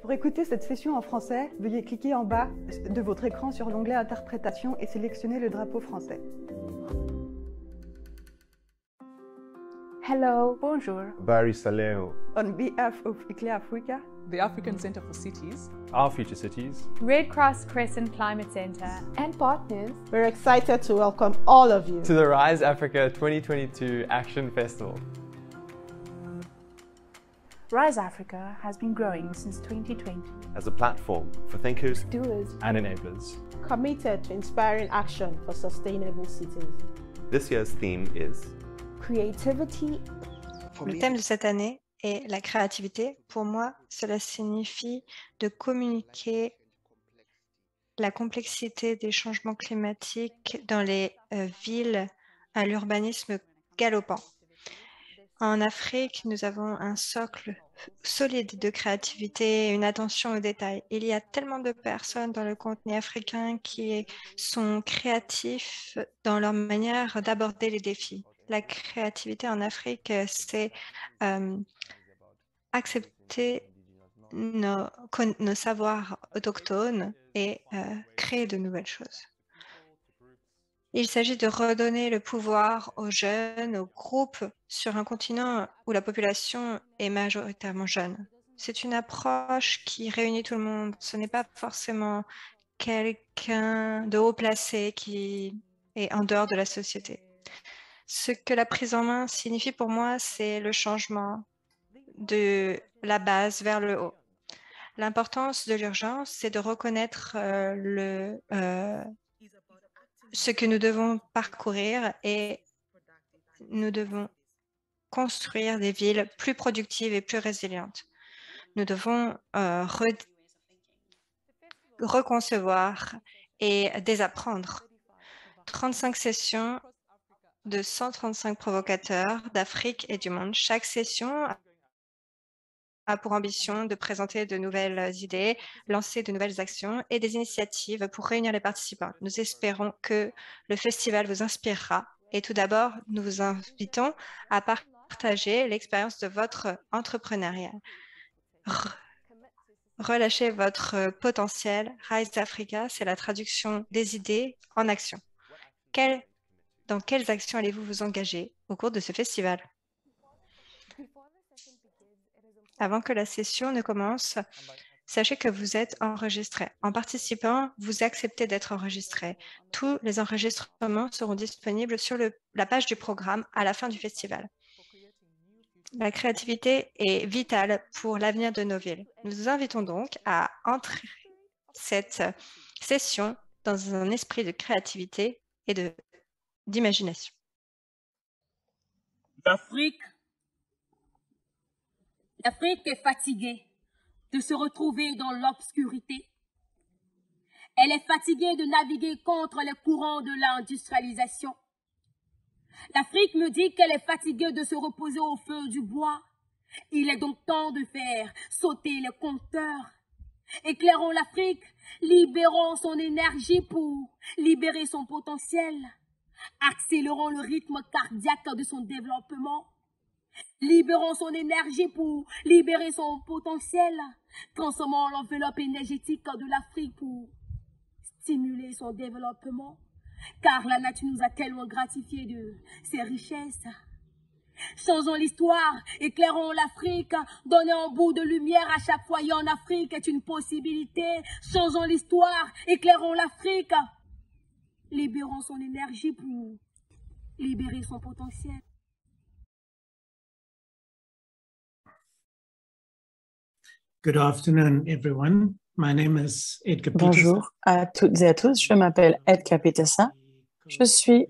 Pour écouter cette session en français, veuillez cliquer en bas de votre écran sur l'onglet Interprétation et sélectionner le drapeau français. Hello, bonjour. Barry Saleho. On behalf of ICLEI Africa, the African Center for Cities, Our Future Cities, Red Cross Crescent Climate Center, and partners, we're excited to welcome all of you to the Rise Africa 2022 Action Festival. Rise Africa has been growing since 2020 as a platform for thinkers, doers, and enablers, committed to inspiring action for sustainable cities. This year's theme is creativity. Le thème de cette année est la créativité. Pour moi, cela signifie de communiquer la complexité des changements climatiques dans les villes à l'urbanisme galopant. En Afrique, nous avons un socle solide de créativité et une attention aux détails. Il y a tellement de personnes dans le continent africain qui sont créatifs dans leur manière d'aborder les défis. La créativité en Afrique, c'est accepter nos savoirs autochtones et créer de nouvelles choses. Il s'agit de redonner le pouvoir aux jeunes, aux groupes sur un continent où la population est majoritairement jeune. C'est une approche qui réunit tout le monde. Ce n'est pas forcément quelqu'un de haut placé qui est en dehors de la société. Ce que la prise en main signifie pour moi, c'est le changement de la base vers le haut. L'importance de l'urgence, c'est de reconnaître ce que nous devons parcourir et nous devons construire des villes plus productives et plus résilientes. Nous devons reconcevoir et désapprendre. 35 sessions de 135 provocateurs d'Afrique et du monde. Chaque session a pour ambition de présenter de nouvelles idées, lancer de nouvelles actions et des initiatives pour réunir les participants. Nous espérons que le festival vous inspirera et tout d'abord, nous vous invitons à partager l'expérience de votre entrepreneuriat. Relâchez votre potentiel. Rise Africa, c'est la traduction des idées en action. Dans quelles actions allez-vous vous engager au cours de ce festival? Avant que la session ne commence, sachez que vous êtes enregistré. En participant, vous acceptez d'être enregistré. Tous les enregistrements seront disponibles sur la page du programme à la fin du festival. La créativité est vitale pour l'avenir de nos villes. Nous vous invitons donc à entrer cette session dans un esprit de créativité et d'imagination. L'Afrique est fatiguée de se retrouver dans l'obscurité. Elle est fatiguée de naviguer contre les courants de l'industrialisation. L'Afrique me dit qu'elle est fatiguée de se reposer au feu du bois. Il est donc temps de faire sauter les compteurs. Éclairons l'Afrique, libérons son énergie pour libérer son potentiel. Accélérons le rythme cardiaque de son développement. Libérons son énergie pour libérer son potentiel. Transformons l'enveloppe énergétique de l'Afrique pour stimuler son développement. Car la nature nous a tellement gratifiés de ses richesses. Changeons l'histoire, éclairons l'Afrique, donnons un bout de lumière à chaque foyer en Afrique est une possibilité. Changeons l'histoire, éclairons l'Afrique. Libérons son énergie pour libérer son potentiel. Good afternoon, everyone. My name is Ed Kapitesa. Bonjour à toutes et à tous, je m'appelle Ed Kapitesa. Je suis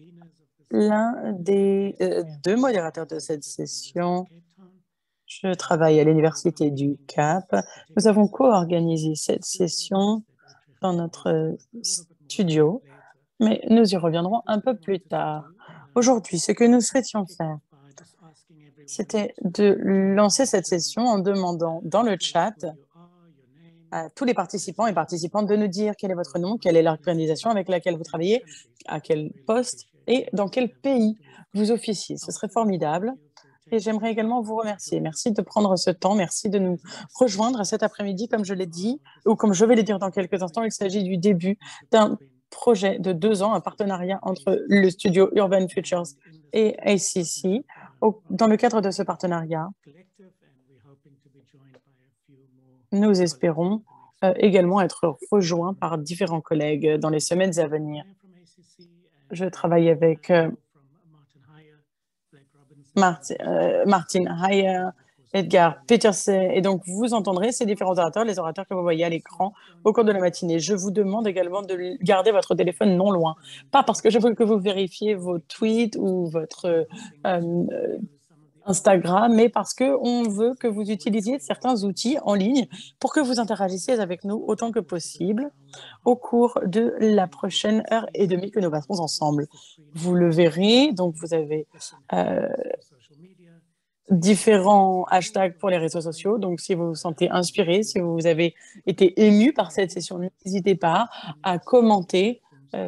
l'un des deux modérateurs de cette session. Je travaille à l'Université du Cap. Nous avons co-organisé cette session dans notre studio, mais nous y reviendrons un peu plus tard. Aujourd'hui, ce que nous souhaitions faire, c'était de lancer cette session en demandant dans le chat à tous les participants et participantes de nous dire quel est votre nom, quelle est l'organisation avec laquelle vous travaillez, à quel poste et dans quel pays vous officiez. Ce serait formidable Et j'aimerais également vous remercier. Merci de prendre ce temps. Merci de nous rejoindre cet après-midi. Comme je l'ai dit, ou comme je vais le dire dans quelques instants, il s'agit du début d'un projet de 2 ans, un partenariat entre le studio Urban Futures et ACC. Dans le cadre de ce partenariat, nous espérons également être rejoints par différents collègues dans les semaines à venir. Je travaille avec Martin Heyer, Edgar Peterson, et donc vous entendrez ces différents orateurs, les orateurs que vous voyez à l'écran au cours de la matinée. Je vous demande également de garder votre téléphone non loin, pas parce que je veux que vous vérifiez vos tweets ou votre Instagram, mais parce qu'on veut que vous utilisiez certains outils en ligne pour que vous interagissiez avec nous autant que possible au cours de la prochaine heure et demie que nous passerons ensemble. Vous le verrez, donc vous avez différents hashtags pour les réseaux sociaux. Donc, si vous vous sentez inspiré, si vous avez été ému par cette session, n'hésitez pas à commenter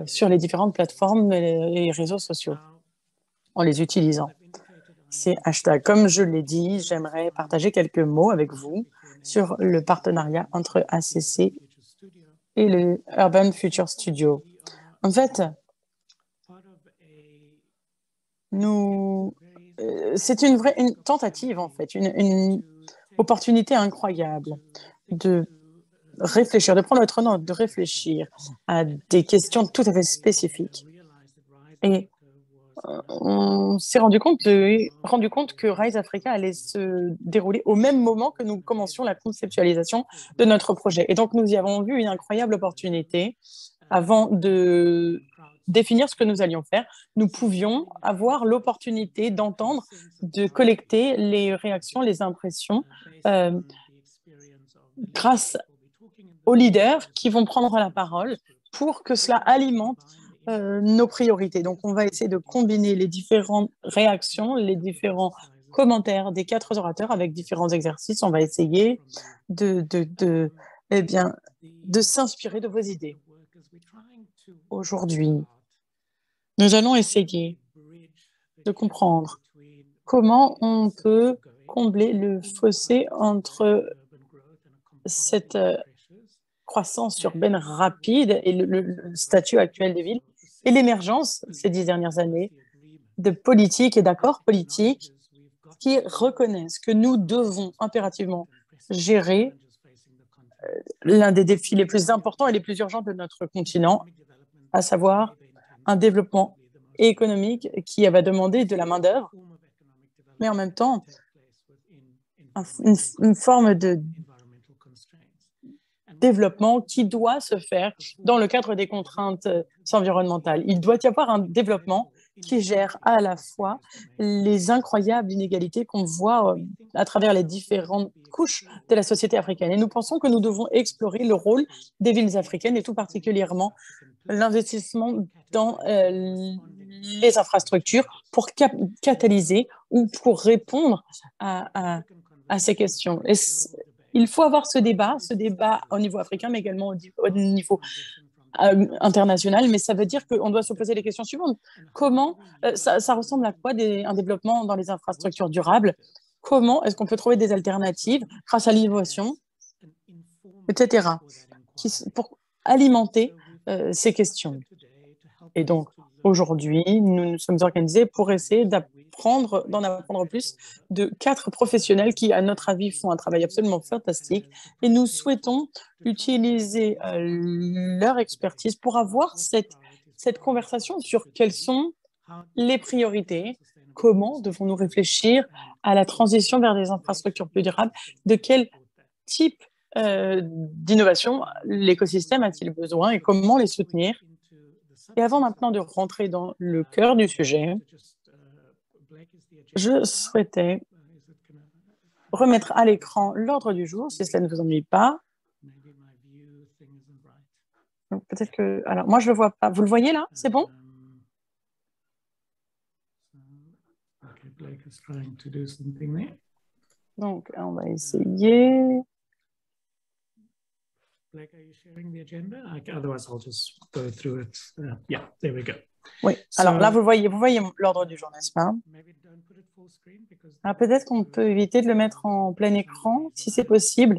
sur les différentes plateformes et les réseaux sociaux en les utilisant. Ces hashtags. Comme je l'ai dit, j'aimerais partager quelques mots avec vous sur le partenariat entre ACC et le Urban Future Studio. En fait, c'est une tentative, en fait, une opportunité incroyable de réfléchir, de prendre le temps de réfléchir à des questions tout à fait spécifiques. Et on s'est rendu compte que Rise Africa allait se dérouler au même moment que nous commencions la conceptualisation de notre projet. Et donc, nous y avons vu une incroyable opportunité. Avant de définir ce que nous allions faire, nous pouvions avoir l'opportunité d'entendre, de collecter les réactions, les impressions grâce aux leaders qui vont prendre la parole pour que cela alimente nos priorités. Donc, on va essayer de combiner les différentes réactions, les différents commentaires des 4 orateurs avec différents exercices. On va essayer de s'inspirer de vos idées. Aujourd'hui, nous allons essayer de comprendre comment on peut combler le fossé entre cette croissance urbaine rapide et le statut actuel des villes et l'émergence ces 10 dernières années de politiques et d'accords politiques qui reconnaissent que nous devons impérativement gérer l'un des défis les plus importants et les plus urgents de notre continent, à savoir un développement économique qui va demander de la main-d'œuvre, mais en même temps une forme de développement qui doit se faire dans le cadre des contraintes environnementales. Il doit y avoir un développement qui gère à la fois les incroyables inégalités qu'on voit à travers les différentes couches de la société africaine. Et nous pensons que nous devons explorer le rôle des villes africaines et tout particulièrement l'investissement dans les infrastructures pour catalyser ou pour répondre à ces questions. Et il faut avoir ce débat au niveau africain, mais également au niveau international, mais ça veut dire qu'on doit se poser les questions suivantes. Comment ça ressemble à quoi un développement dans les infrastructures durables? Comment est-ce qu'on peut trouver des alternatives grâce à l'innovation, etc., pour alimenter ces questions? Et donc, aujourd'hui, nous nous sommes organisés pour essayer d'en apprendre plus de 4 professionnels qui, à notre avis, font un travail absolument fantastique. Et nous souhaitons utiliser leur expertise pour avoir cette conversation sur quelles sont les priorités, comment devons-nous réfléchir à la transition vers des infrastructures plus durables, de quel type d'innovation l'écosystème a-t-il besoin et comment les soutenir. Et avant maintenant de rentrer dans le cœur du sujet, je souhaitais remettre à l'écran l'ordre du jour, si cela ne vous ennuie pas. Peut-être que... Alors, moi, je ne le vois pas. Vous le voyez là? C'est bon? Donc, on va essayer. Blake, are you sharing the agenda? Otherwise, I'll just go through it. Yeah, there we go. Oui, alors là, vous voyez l'ordre du jour, n'est-ce pas? Alors peut-être qu'on peut éviter de le mettre en plein écran, si c'est possible.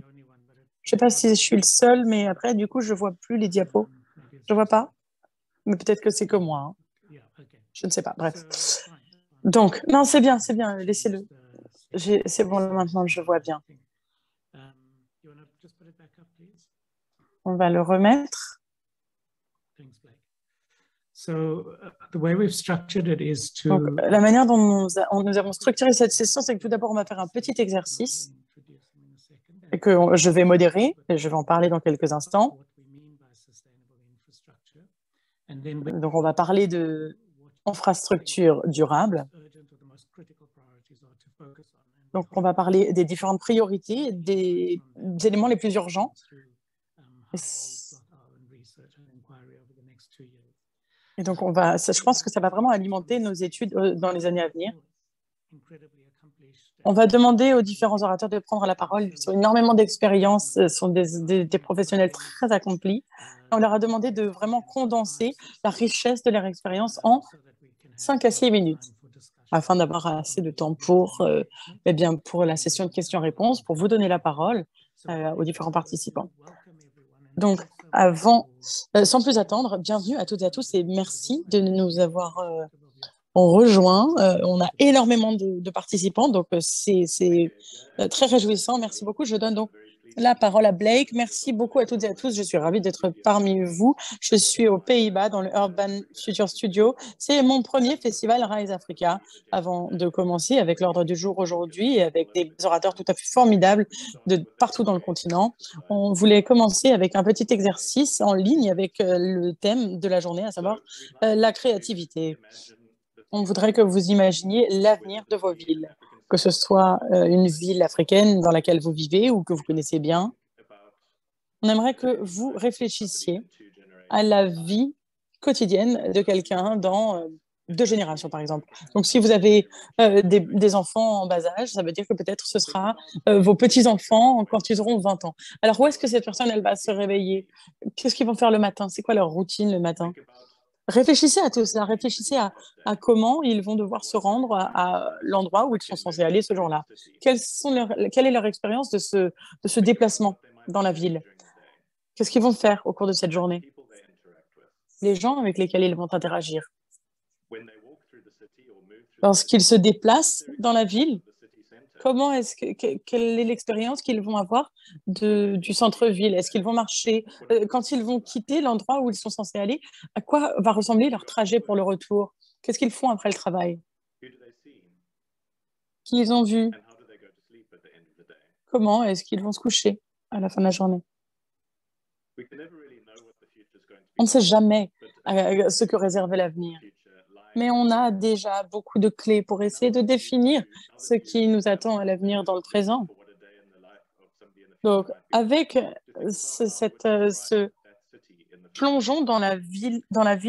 Je ne sais pas si je suis le seul, mais après, du coup, je ne vois plus les diapos. Je ne vois pas, mais peut-être que c'est que moi. Hein. Je ne sais pas, bref. Donc, non, c'est bien, laissez-le. C'est bon, maintenant, je vois bien. On va le remettre. Donc, la manière dont nous avons structuré cette session, c'est que tout d'abord, on va faire un petit exercice et que je vais modérer, et je vais en parler dans quelques instants. Donc, on va parler d'infrastructures durables. Donc, on va parler des différentes priorités, des éléments les plus urgents. Et donc, je pense que ça va vraiment alimenter nos études dans les années à venir. On va demander aux différents orateurs de prendre la parole. Ils ont énormément d'expérience, sont des professionnels très accomplis. On leur a demandé de vraiment condenser la richesse de leur expérience en 5 à 6 minutes, afin d'avoir assez de temps pour la session de questions-réponses, pour vous donner la parole aux différents participants. Donc, sans plus attendre, bienvenue à toutes et à tous et merci de nous avoir rejoints. On a énormément de participants, donc c'est très réjouissant. Merci beaucoup. Je donne donc la parole à Blake. Merci beaucoup à toutes et à tous. Je suis ravie d'être parmi vous. Je suis aux Pays-Bas dans le Urban Future Studio. C'est mon premier festival Rise Africa. Avant de commencer avec l'ordre du jour aujourd'hui et avec des orateurs tout à fait formidables de partout dans le continent, on voulait commencer avec un petit exercice en ligne avec le thème de la journée, à savoir la créativité. On voudrait que vous imaginiez l'avenir de vos villes, que ce soit une ville africaine dans laquelle vous vivez ou que vous connaissez bien. On aimerait que vous réfléchissiez à la vie quotidienne de quelqu'un dans 2 générations, par exemple. Donc, si vous avez des enfants en bas âge, ça veut dire que peut-être ce sera vos petits-enfants quand ils auront 20 ans. Alors, où est-ce que cette personne, elle va se réveiller? Qu'est-ce qu'ils vont faire le matin? C'est quoi leur routine le matin? Réfléchissez à tout cela, réfléchissez à comment ils vont devoir se rendre à l'endroit où ils sont censés aller ce jour-là. Quelle est leur expérience de ce déplacement dans la ville? Qu'est-ce qu'ils vont faire au cours de cette journée? Les gens avec lesquels ils vont interagir. Lorsqu'ils se déplacent dans la ville, quelle est l'expérience qu'ils vont avoir du centre-ville? Est-ce qu'ils vont marcher? Quand ils vont quitter l'endroit où ils sont censés aller, à quoi va ressembler leur trajet pour le retour? Qu'est-ce qu'ils font après le travail? Qui ils ont vu? Comment est-ce qu'ils vont se coucher à la fin de la journée? On ne sait jamais ce que réserve l'avenir. Mais on a déjà beaucoup de clés pour essayer de définir ce qui nous attend à l'avenir dans le présent. Donc, avec ce plongeon dans la vie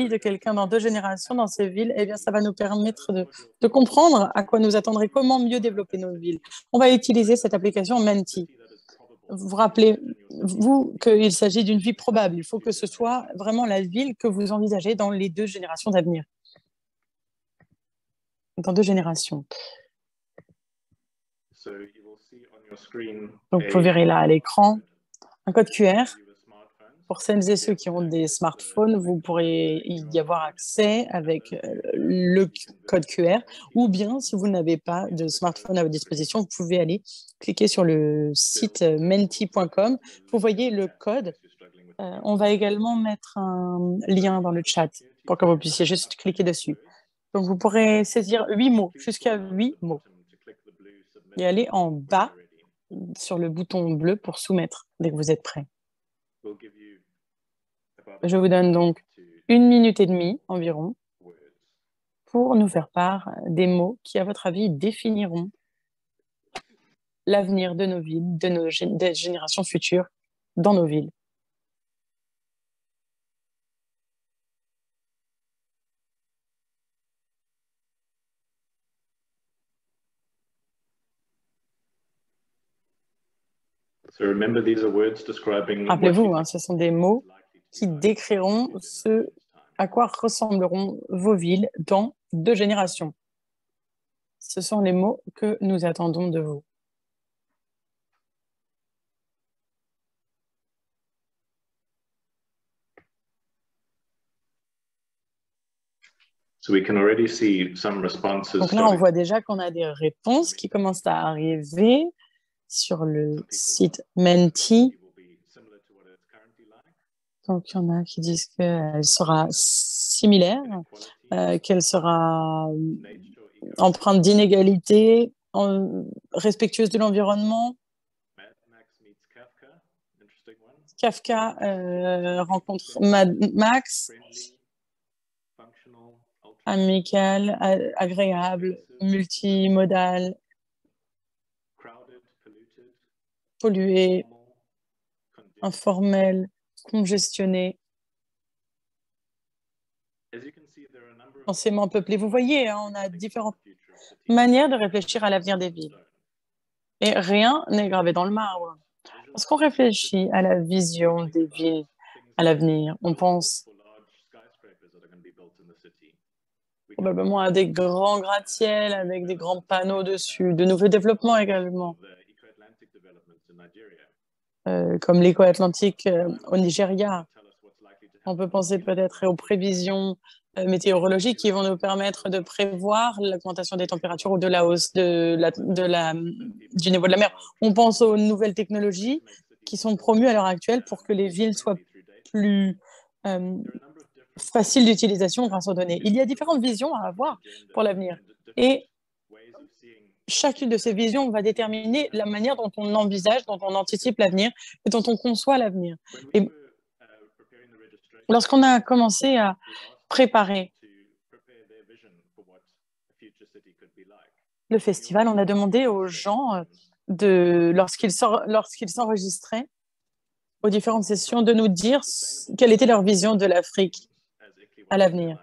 de quelqu'un dans 2 générations dans ces villes, eh bien, ça va nous permettre de comprendre à quoi nous attendre et comment mieux développer nos villes. On va utiliser cette application Menti. Vous rappelez, vous, qu'il s'agit d'une vie probable. Il faut que ce soit vraiment la ville que vous envisagez dans les 2 générations d'avenir. Dans 2 générations. Donc, vous verrez là à l'écran un code QR. Pour celles et ceux qui ont des smartphones, vous pourrez y avoir accès avec le code QR. Ou bien, si vous n'avez pas de smartphone à votre disposition, vous pouvez aller cliquer sur le site menti.com. Vous voyez le code. On va également mettre un lien dans le chat pour que vous puissiez juste cliquer dessus. Donc, vous pourrez saisir 8 mots, jusqu'à 8 mots. Et aller en bas sur le bouton bleu pour soumettre dès que vous êtes prêt. Je vous donne donc 1 minute et demie environ pour nous faire part des mots qui, à votre avis, définiront l'avenir de nos villes, des générations futures dans nos villes. Rappelez-vous, hein, ce sont des mots qui décriront ce à quoi ressembleront vos villes dans 2 générations. Ce sont les mots que nous attendons de vous. Donc là, on voit déjà qu'on a des réponses qui commencent à arriver sur le site Menti. Donc, il y en a qui disent qu'elle sera similaire, qu'elle sera empreinte d'inégalité, respectueuse de l'environnement. Kafka rencontre Mad Max, amical, agréable, multimodal, pollué, informel, congestionné, densément peuplé. Vous voyez, hein, on a différentes manières de réfléchir à l'avenir des villes. Et rien n'est gravé dans le marbre. Lorsqu'on réfléchit à la vision des villes à l'avenir, on pense probablement à des grands gratte-ciels avec des grands panneaux dessus, de nouveaux développements également, comme l'éco-Atlantique au Nigeria. On peut penser peut-être aux prévisions météorologiques qui vont nous permettre de prévoir l'augmentation des températures ou de la hausse du niveau de la mer. On pense aux nouvelles technologies qui sont promues à l'heure actuelle pour que les villes soient plus faciles d'utilisation grâce aux données. Il y a différentes visions à avoir pour l'avenir. Et chacune de ces visions va déterminer la manière dont on envisage, dont on anticipe l'avenir et dont on conçoit l'avenir. Et lorsqu'on a commencé à préparer le festival, on a demandé aux gens, lorsqu'ils s'enregistraient aux différentes sessions, de nous dire quelle était leur vision de l'Afrique à l'avenir.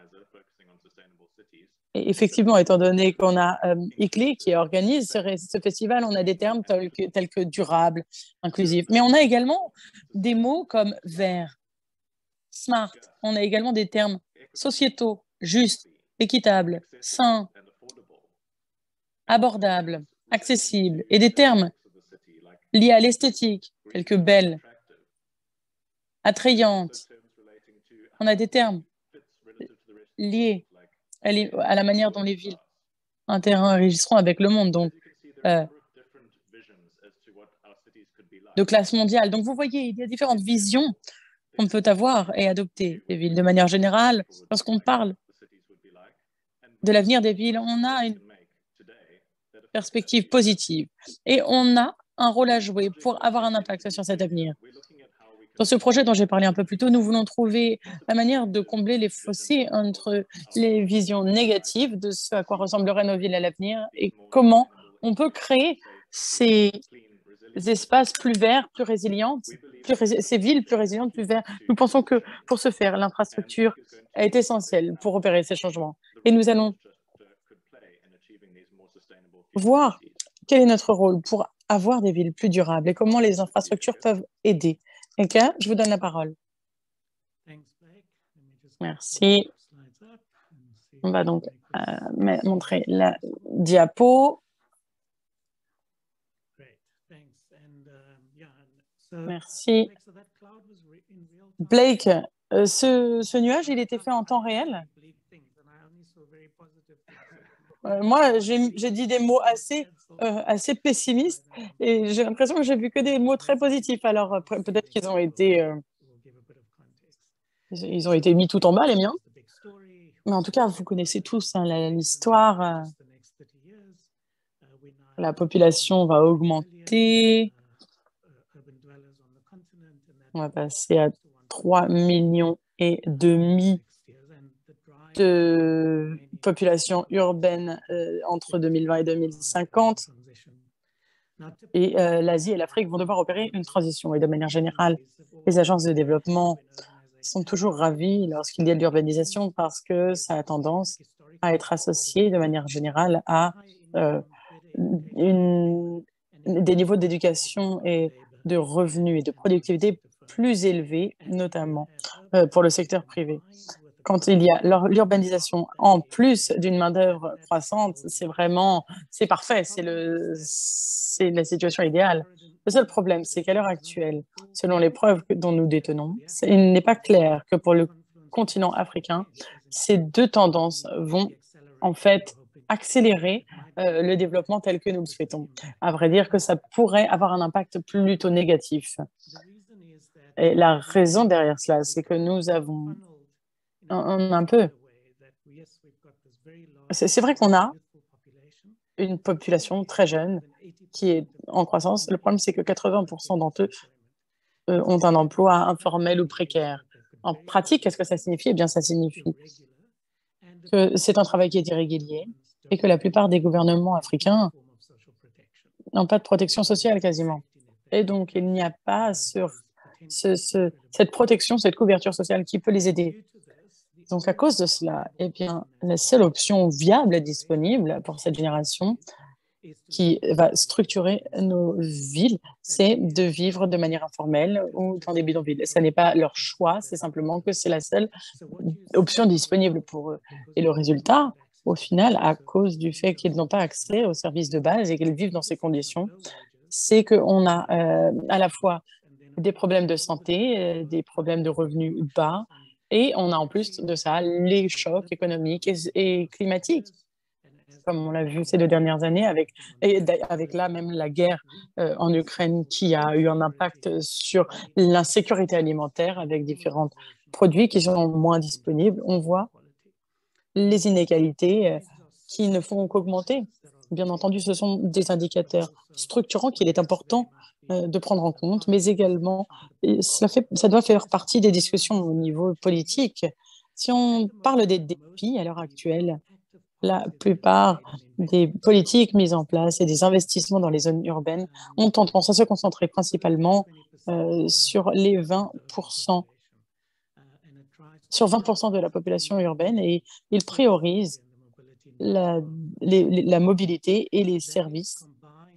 Et effectivement, étant donné qu'on a ICLEI qui organise ce festival, on a des termes tels que durable, inclusif. Mais on a également des mots comme vert, smart. On a également des termes sociétaux, justes, équitables, sains, abordables, accessibles, et des termes liés à l'esthétique, tels que belle, attrayante. On a des termes liés à la manière dont les villes interagisseront avec le monde, donc de classe mondiale. Donc vous voyez, il y a différentes visions qu'on peut avoir et adopter des villes. De manière générale, lorsqu'on parle de l'avenir des villes, on a une perspective positive et on a un rôle à jouer pour avoir un impact sur cet avenir. Dans ce projet dont j'ai parlé un peu plus tôt, nous voulons trouver la manière de combler les fossés entre les visions négatives de ce à quoi ressembleraient nos villes à l'avenir et comment on peut créer ces espaces plus verts, plus résilients, ces villes plus résilientes, plus vertes. Nous pensons que pour ce faire, l'infrastructure est essentielle pour opérer ces changements. Et nous allons voir quel est notre rôle pour avoir des villes plus durables et comment les infrastructures peuvent aider. Eka, je vous donne la parole. Merci. On va donc montrer la diapo. Merci. Blake, ce nuage, il était fait en temps réel? Moi, j'ai dit des mots assez pessimistes et j'ai l'impression que j'ai vu que des mots très positifs. Alors, peut-être qu'ils ont été mis tout en bas, les miens. Mais en tout cas, vous connaissez tous hein, l'histoire. La population va augmenter. On va passer à 3,5 millions de population urbaine entre 2020 et 2050. Et l'Asie et l'Afrique vont devoir opérer une transition. Et de manière générale, les agences de développement sont toujours ravies lorsqu'il y a de l'urbanisation parce que ça a tendance à être associé de manière générale à des niveaux d'éducation et de revenus et de productivité plus élevés, notamment pour le secteur privé. Quand il y a l'urbanisation en plus d'une main-d'œuvre croissante, c'est parfait, c'est la situation idéale. Le seul problème, c'est qu'à l'heure actuelle, selon les preuves dont nous détenons, il n'est pas clair que pour le continent africain, ces deux tendances vont en fait accélérer le développement tel que nous le souhaitons. À vrai dire que ça pourrait avoir un impact plutôt négatif. Et la raison derrière cela, c'est que nous avons un peu... C'est vrai qu'on a une population très jeune qui est en croissance. Le problème, c'est que 80% d'entre eux ont un emploi informel ou précaire. En pratique, qu'est-ce que ça signifie? Eh bien, ça signifie que c'est un travail qui est irrégulier et que la plupart des gouvernements africains n'ont pas de protection sociale quasiment. Et donc, il n'y a pas cette protection, cette couverture sociale qui peut les aider. Donc, à cause de cela, eh bien, la seule option viable et disponible pour cette génération qui va structurer nos villes, c'est de vivre de manière informelle ou dans des bidonvilles. Ce n'est pas leur choix, c'est simplement que c'est la seule option disponible pour eux. Et le résultat, au final, à cause du fait qu'ils n'ont pas accès aux services de base et qu'ils vivent dans ces conditions, c'est qu'on a à la fois des problèmes de santé, des problèmes de revenus bas, et on a en plus de ça les chocs économiques et climatiques, comme on l'a vu ces 2 dernières années, avec là même la guerre en Ukraine qui a eu un impact sur l'insécurité alimentaire avec différents produits qui sont moins disponibles. On voit les inégalités qui ne font qu'augmenter. Bien entendu, ce sont des indicateurs structurants qu'il est important de prendre en compte, mais également, ça doit faire partie des discussions au niveau politique. Si on parle des défis à l'heure actuelle, la plupart des politiques mises en place et des investissements dans les zones urbaines ont tendance à se concentrer principalement sur les 20%, sur 20% de la population urbaine, et ils priorisent la mobilité et les services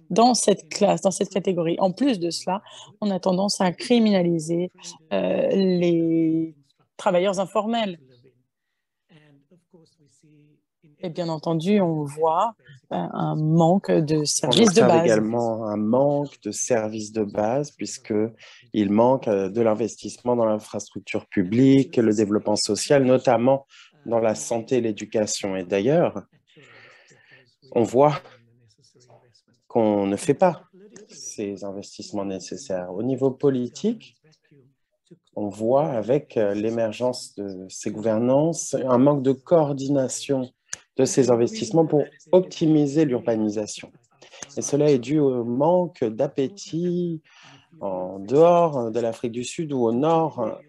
dans cette classe, dans cette catégorie. En plus de cela, on a tendance à criminaliser les travailleurs informels. Et bien entendu, on voit un manque de services de base. On observe également un manque de services de base puisqu'il manque de l'investissement dans l'infrastructure publique, le développement social, notamment dans la santé et l'éducation. Et d'ailleurs, on voit qu'on ne fait pas ces investissements nécessaires. Au niveau politique, on voit avec l'émergence de ces gouvernances un manque de coordination de ces investissements pour optimiser l'urbanisation. Et cela est dû au manque d'appétit en dehors de l'Afrique du Sud ou au nord,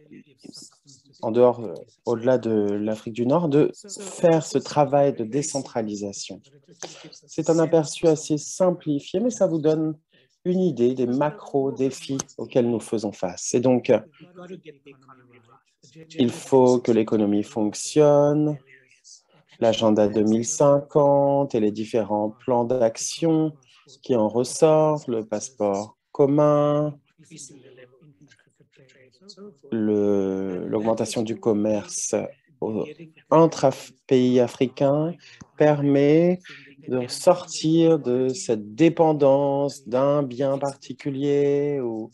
au-delà de l'Afrique du Nord, de faire ce travail de décentralisation. C'est un aperçu assez simplifié, mais ça vous donne une idée des macro-défis auxquels nous faisons face. Et donc, il faut que l'économie fonctionne, l'agenda 2050 et les différents plans d'action qui en ressortent, le passeport commun, l'augmentation du commerce entre pays africains permet de sortir de cette dépendance d'un bien particulier ou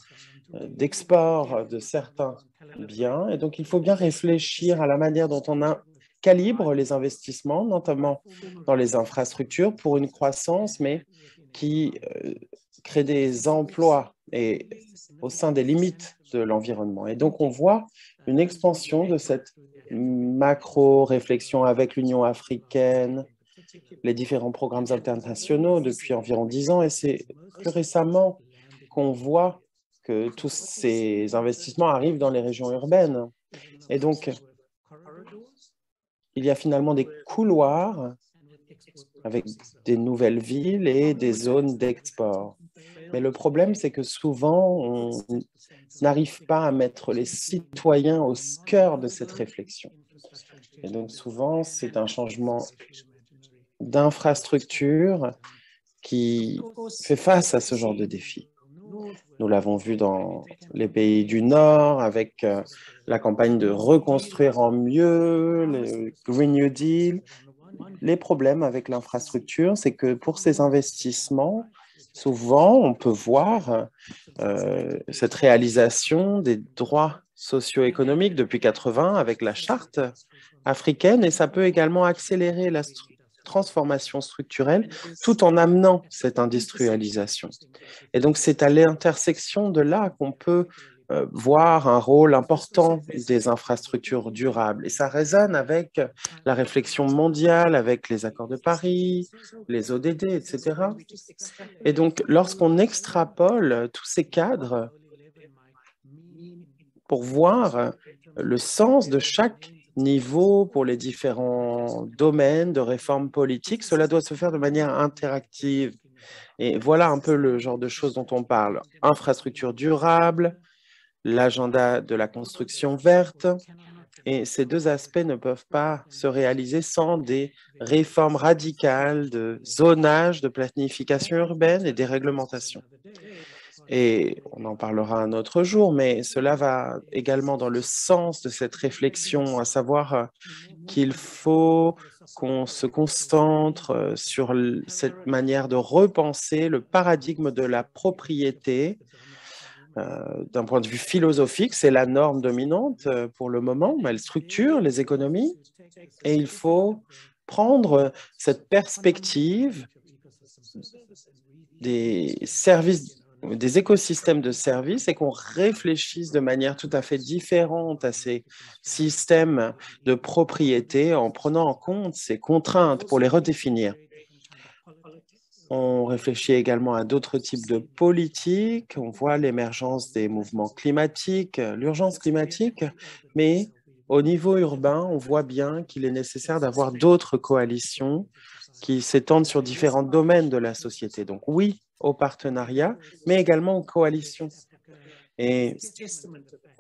d'export de certains biens. Et donc, il faut bien réfléchir à la manière dont on calibre les investissements, notamment dans les infrastructures, pour une croissance, mais qui crée des emplois et au sein des limites de l'environnement. Et donc, on voit une expansion de cette macro-réflexion avec l'Union africaine, les différents programmes internationaux depuis environ 10 ans. Et c'est plus récemment qu'on voit que tous ces investissements arrivent dans les régions urbaines. Et donc, il y a finalement des couloirs avec des nouvelles villes et des zones d'export. Mais le problème, c'est que souvent, on n'arrive pas à mettre les citoyens au cœur de cette réflexion. Et donc, souvent, c'est un changement d'infrastructure qui fait face à ce genre de défis. Nous l'avons vu dans les pays du Nord avec la campagne de reconstruire en mieux, le Green New Deal. Les problèmes avec l'infrastructure, c'est que pour ces investissements, souvent, on peut voir cette réalisation des droits socio-économiques depuis 80 avec la charte africaine, et ça peut également accélérer la transformation structurelle tout en amenant cette industrialisation. Et donc, c'est à l'intersection de là qu'on peut voir un rôle important des infrastructures durables. Et ça résonne avec la réflexion mondiale, avec les accords de Paris, les ODD, etc. Et donc, lorsqu'on extrapole tous ces cadres pour voir le sens de chaque niveau pour les différents domaines de réforme politique, cela doit se faire de manière interactive. Et voilà un peu le genre de choses dont on parle. Infrastructure durable, l'agenda de la construction verte. Et ces deux aspects ne peuvent pas se réaliser sans des réformes radicales de zonage, de planification urbaine et des réglementations. Et on en parlera un autre jour, mais cela va également dans le sens de cette réflexion, à savoir qu'il faut qu'on se concentre sur cette manière de repenser le paradigme de la propriété. D'un point de vue philosophique, c'est la norme dominante pour le moment, mais elle structure les économies et il faut prendre cette perspective des services, des écosystèmes de services et qu'on réfléchisse de manière tout à fait différente à ces systèmes de propriété en prenant en compte ces contraintes pour les redéfinir. On réfléchit également à d'autres types de politiques. On voit l'émergence des mouvements climatiques, l'urgence climatique, mais au niveau urbain, on voit bien qu'il est nécessaire d'avoir d'autres coalitions qui s'étendent sur différents domaines de la société. Donc oui, au partenariat, mais également aux coalitions. Et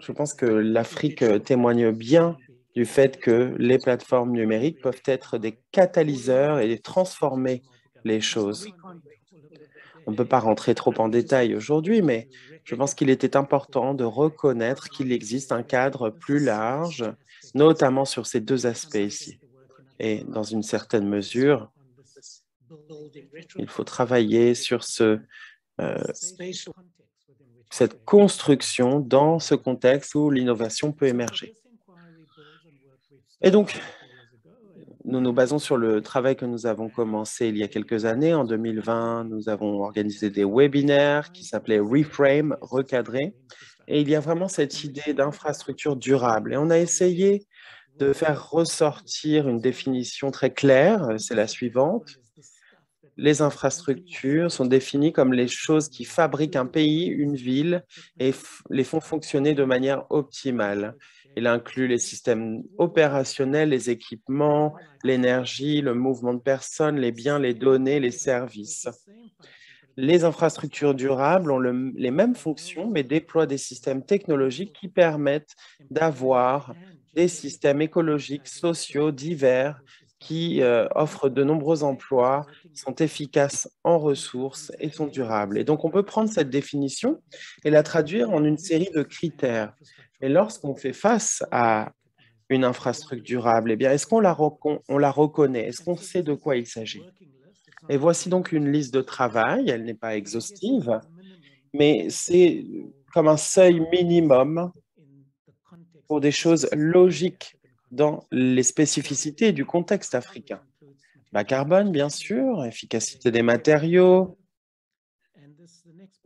je pense que l'Afrique témoigne bien du fait que les plateformes numériques peuvent être des catalyseurs et transformer les choses. On ne peut pas rentrer trop en détail aujourd'hui, mais je pense qu'il était important de reconnaître qu'il existe un cadre plus large, notamment sur ces deux aspects ici. Et dans une certaine mesure, il faut travailler sur cette construction dans ce contexte où l'innovation peut émerger. Et donc, nous nous basons sur le travail que nous avons commencé il y a quelques années. En 2020, nous avons organisé des webinaires qui s'appelaient Reframe, recadrer. Et il y a vraiment cette idée d'infrastructure durable. Et on a essayé de faire ressortir une définition très claire. C'est la suivante. Les infrastructures sont définies comme les choses qui fabriquent un pays, une ville et les font fonctionner de manière optimale. Il inclut les systèmes opérationnels, les équipements, l'énergie, le mouvement de personnes, les biens, les données, les services. Les infrastructures durables ont les mêmes fonctions, mais déploient des systèmes technologiques qui permettent d'avoir des systèmes écologiques, sociaux, divers, qui offrent de nombreux emplois, sont efficaces en ressources et sont durables. Et donc, on peut prendre cette définition et la traduire en une série de critères. Et lorsqu'on fait face à une infrastructure durable, eh bien, est-ce qu'on la reconnaît? Est-ce qu'on sait de quoi il s'agit? Et voici donc une liste de travail. Elle n'est pas exhaustive, mais c'est comme un seuil minimum pour des choses logiques dans les spécificités du contexte africain. Bas carbone, bien sûr, efficacité des matériaux,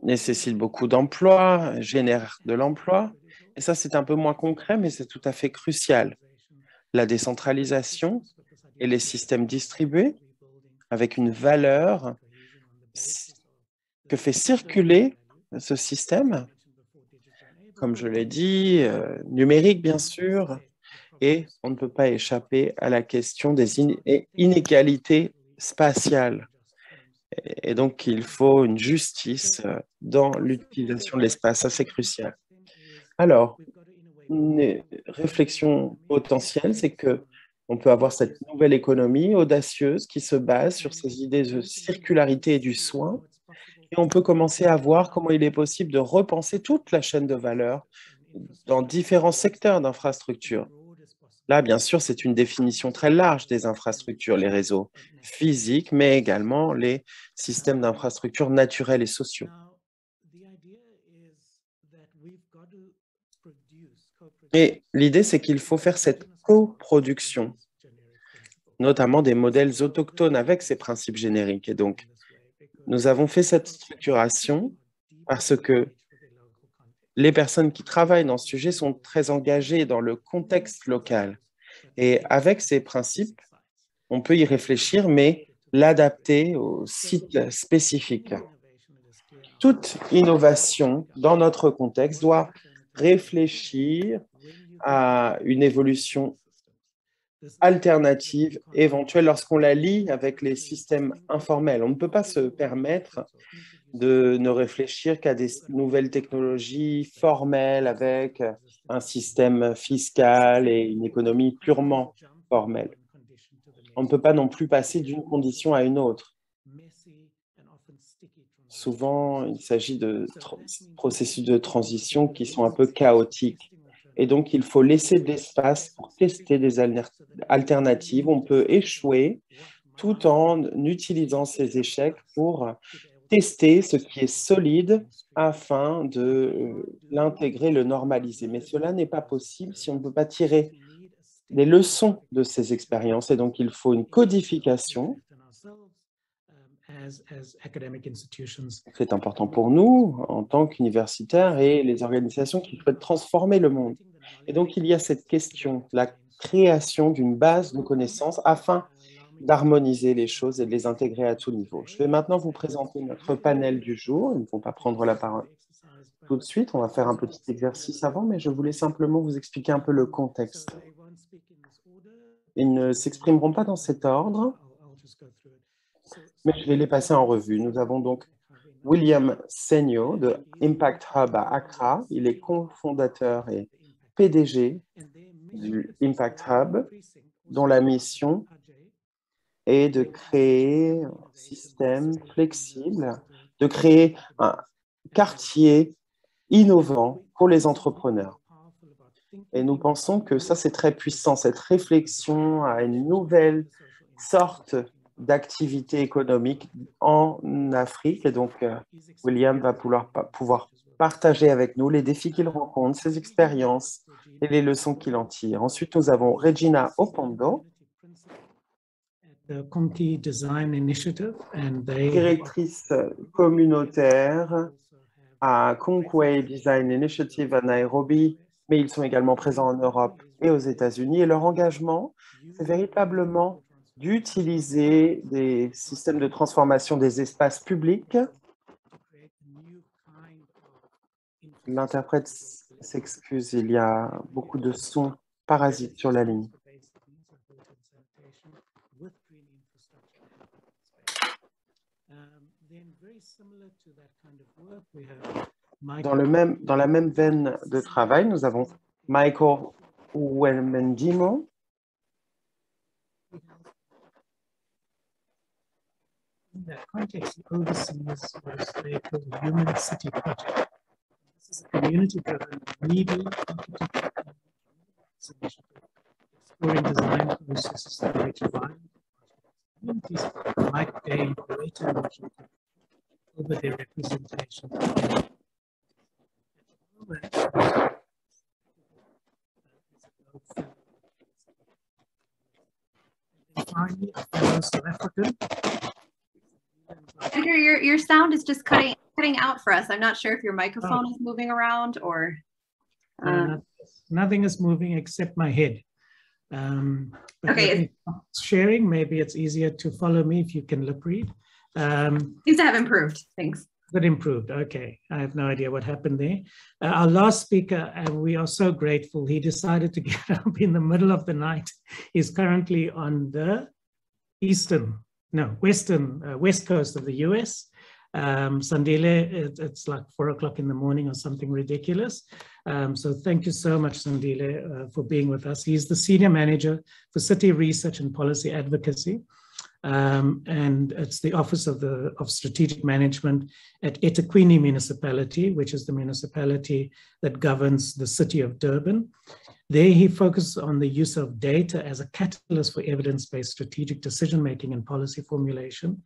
nécessite beaucoup d'emplois, génère de l'emploi. Et ça, c'est un peu moins concret, mais c'est tout à fait crucial. La décentralisation et les systèmes distribués avec une valeur que fait circuler ce système, comme je l'ai dit, numérique, bien sûr, et on ne peut pas échapper à la question des inégalités spatiales. Et donc, il faut une justice dans l'utilisation de l'espace. Ça, c'est crucial. Alors, une réflexion potentielle, c'est qu'on peut avoir cette nouvelle économie audacieuse qui se base sur ces idées de circularité et du soin. Et on peut commencer à voir comment il est possible de repenser toute la chaîne de valeur dans différents secteurs d'infrastructures. Là, bien sûr, c'est une définition très large des infrastructures, les réseaux physiques, mais également les systèmes d'infrastructures naturels et sociaux. Et l'idée, c'est qu'il faut faire cette coproduction, notamment des modèles autochtones avec ces principes génériques. Et donc, nous avons fait cette structuration parce que les personnes qui travaillent dans ce sujet sont très engagées dans le contexte local. Et avec ces principes, on peut y réfléchir, mais l'adapter aux sites spécifiques. Toute innovation dans notre contexte doit réfléchir à une évolution alternative éventuelle lorsqu'on la lie avec les systèmes informels. On ne peut pas se permettre de ne réfléchir qu'à des nouvelles technologies formelles avec un système fiscal et une économie purement formelle. On ne peut pas non plus passer d'une condition à une autre. Souvent, il s'agit de processus de transition qui sont un peu chaotiques. Et donc, il faut laisser de l'espace pour tester des alternatives. On peut échouer tout en utilisant ces échecs pour tester ce qui est solide afin de l'intégrer, le normaliser. Mais cela n'est pas possible si on ne peut pas tirer des leçons de ces expériences. Et donc, il faut une codification. C'est important pour nous en tant qu'universitaires et les organisations qui souhaitent transformer le monde. Et donc, il y a cette question, la création d'une base de connaissances afin d'harmoniser les choses et de les intégrer à tout niveau. Je vais maintenant vous présenter notre panel du jour. Ils ne vont pas prendre la parole tout de suite. On va faire un petit exercice avant, mais je voulais simplement vous expliquer un peu le contexte. Ils ne s'exprimeront pas dans cet ordre, mais je vais les passer en revue. Nous avons donc William Senyo de Impact Hub à Accra. Il est cofondateur et PDG du Impact Hub, dont la mission est de créer un système flexible, de créer un quartier innovant pour les entrepreneurs. Et nous pensons que ça, c'est très puissant, cette réflexion à une nouvelle sorte d'activité économique en Afrique. Et donc, William va pouvoir partager avec nous les défis qu'il rencontre, ses expériences et les leçons qu'il en tire. Ensuite, nous avons Regina Opondo, directrice communautaire à Conquay Design Initiative à Nairobi, mais ils sont également présents en Europe et aux États-Unis. Et leur engagement, c'est véritablement d'utiliser des systèmes de transformation des espaces publics. L'interprète s'excuse, il y a beaucoup de sons parasites sur la ligne. Dans la même veine de travail, nous avons Michael Uwemendimo, In that context, the overseas was the Human City Project. This is a community-driven media architecture initiative exploring design processes that reach wide communities might gain greater ownership over their representation. And finally, a fellow South African. Andrew, your sound is just cutting out for us. I'm not sure if your microphone is moving around or. Nothing is moving except my head. Okay. Sharing, maybe it's easier to follow me if you can lip read. Seems to have improved. Thanks. But improved. Okay. I have no idea what happened there. Our last speaker, and we are so grateful, he decided to get up in the middle of the night. He's currently on the west coast of the US. Sandile, it's like 4 o'clock in the morning or something ridiculous. So thank you so much, Sandile, for being with us. He's the Senior Manager for City Research and Policy Advocacy and it's the Office of Strategic Management at eThekwini Municipality, which is the municipality that governs the city of Durban. There he focuses on the use of data as a catalyst for evidence-based strategic decision-making and policy formulation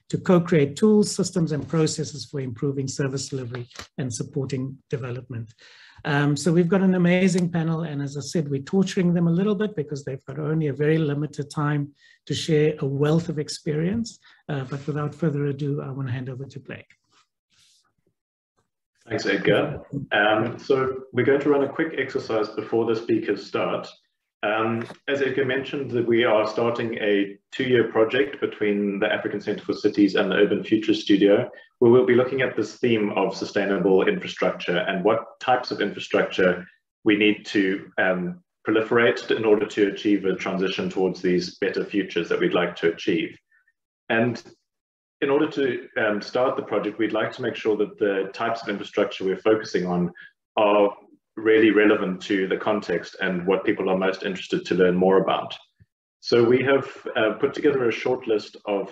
to co-create tools, systems, and processes for improving service delivery and supporting development. So we've got an amazing panel, and as I said, we're torturing them a little bit because they've got only a very limited time to share a wealth of experience. But without further ado, I want to hand over to Blake. Thanks, Edgar. So we're going to run a quick exercise before the speakers start. As Edgar mentioned, that we are starting a 2-year project between the African Centre for Cities and the Urban Future Studio, where we'll be looking at this theme of sustainable infrastructure and what types of infrastructure we need to proliferate in order to achieve a transition towards these better futures that we'd like to achieve. And in order to start the project, we'd like to make sure that the types of infrastructure we're focusing on are really relevant to the context and what people are most interested to learn more about. So we have put together a short list of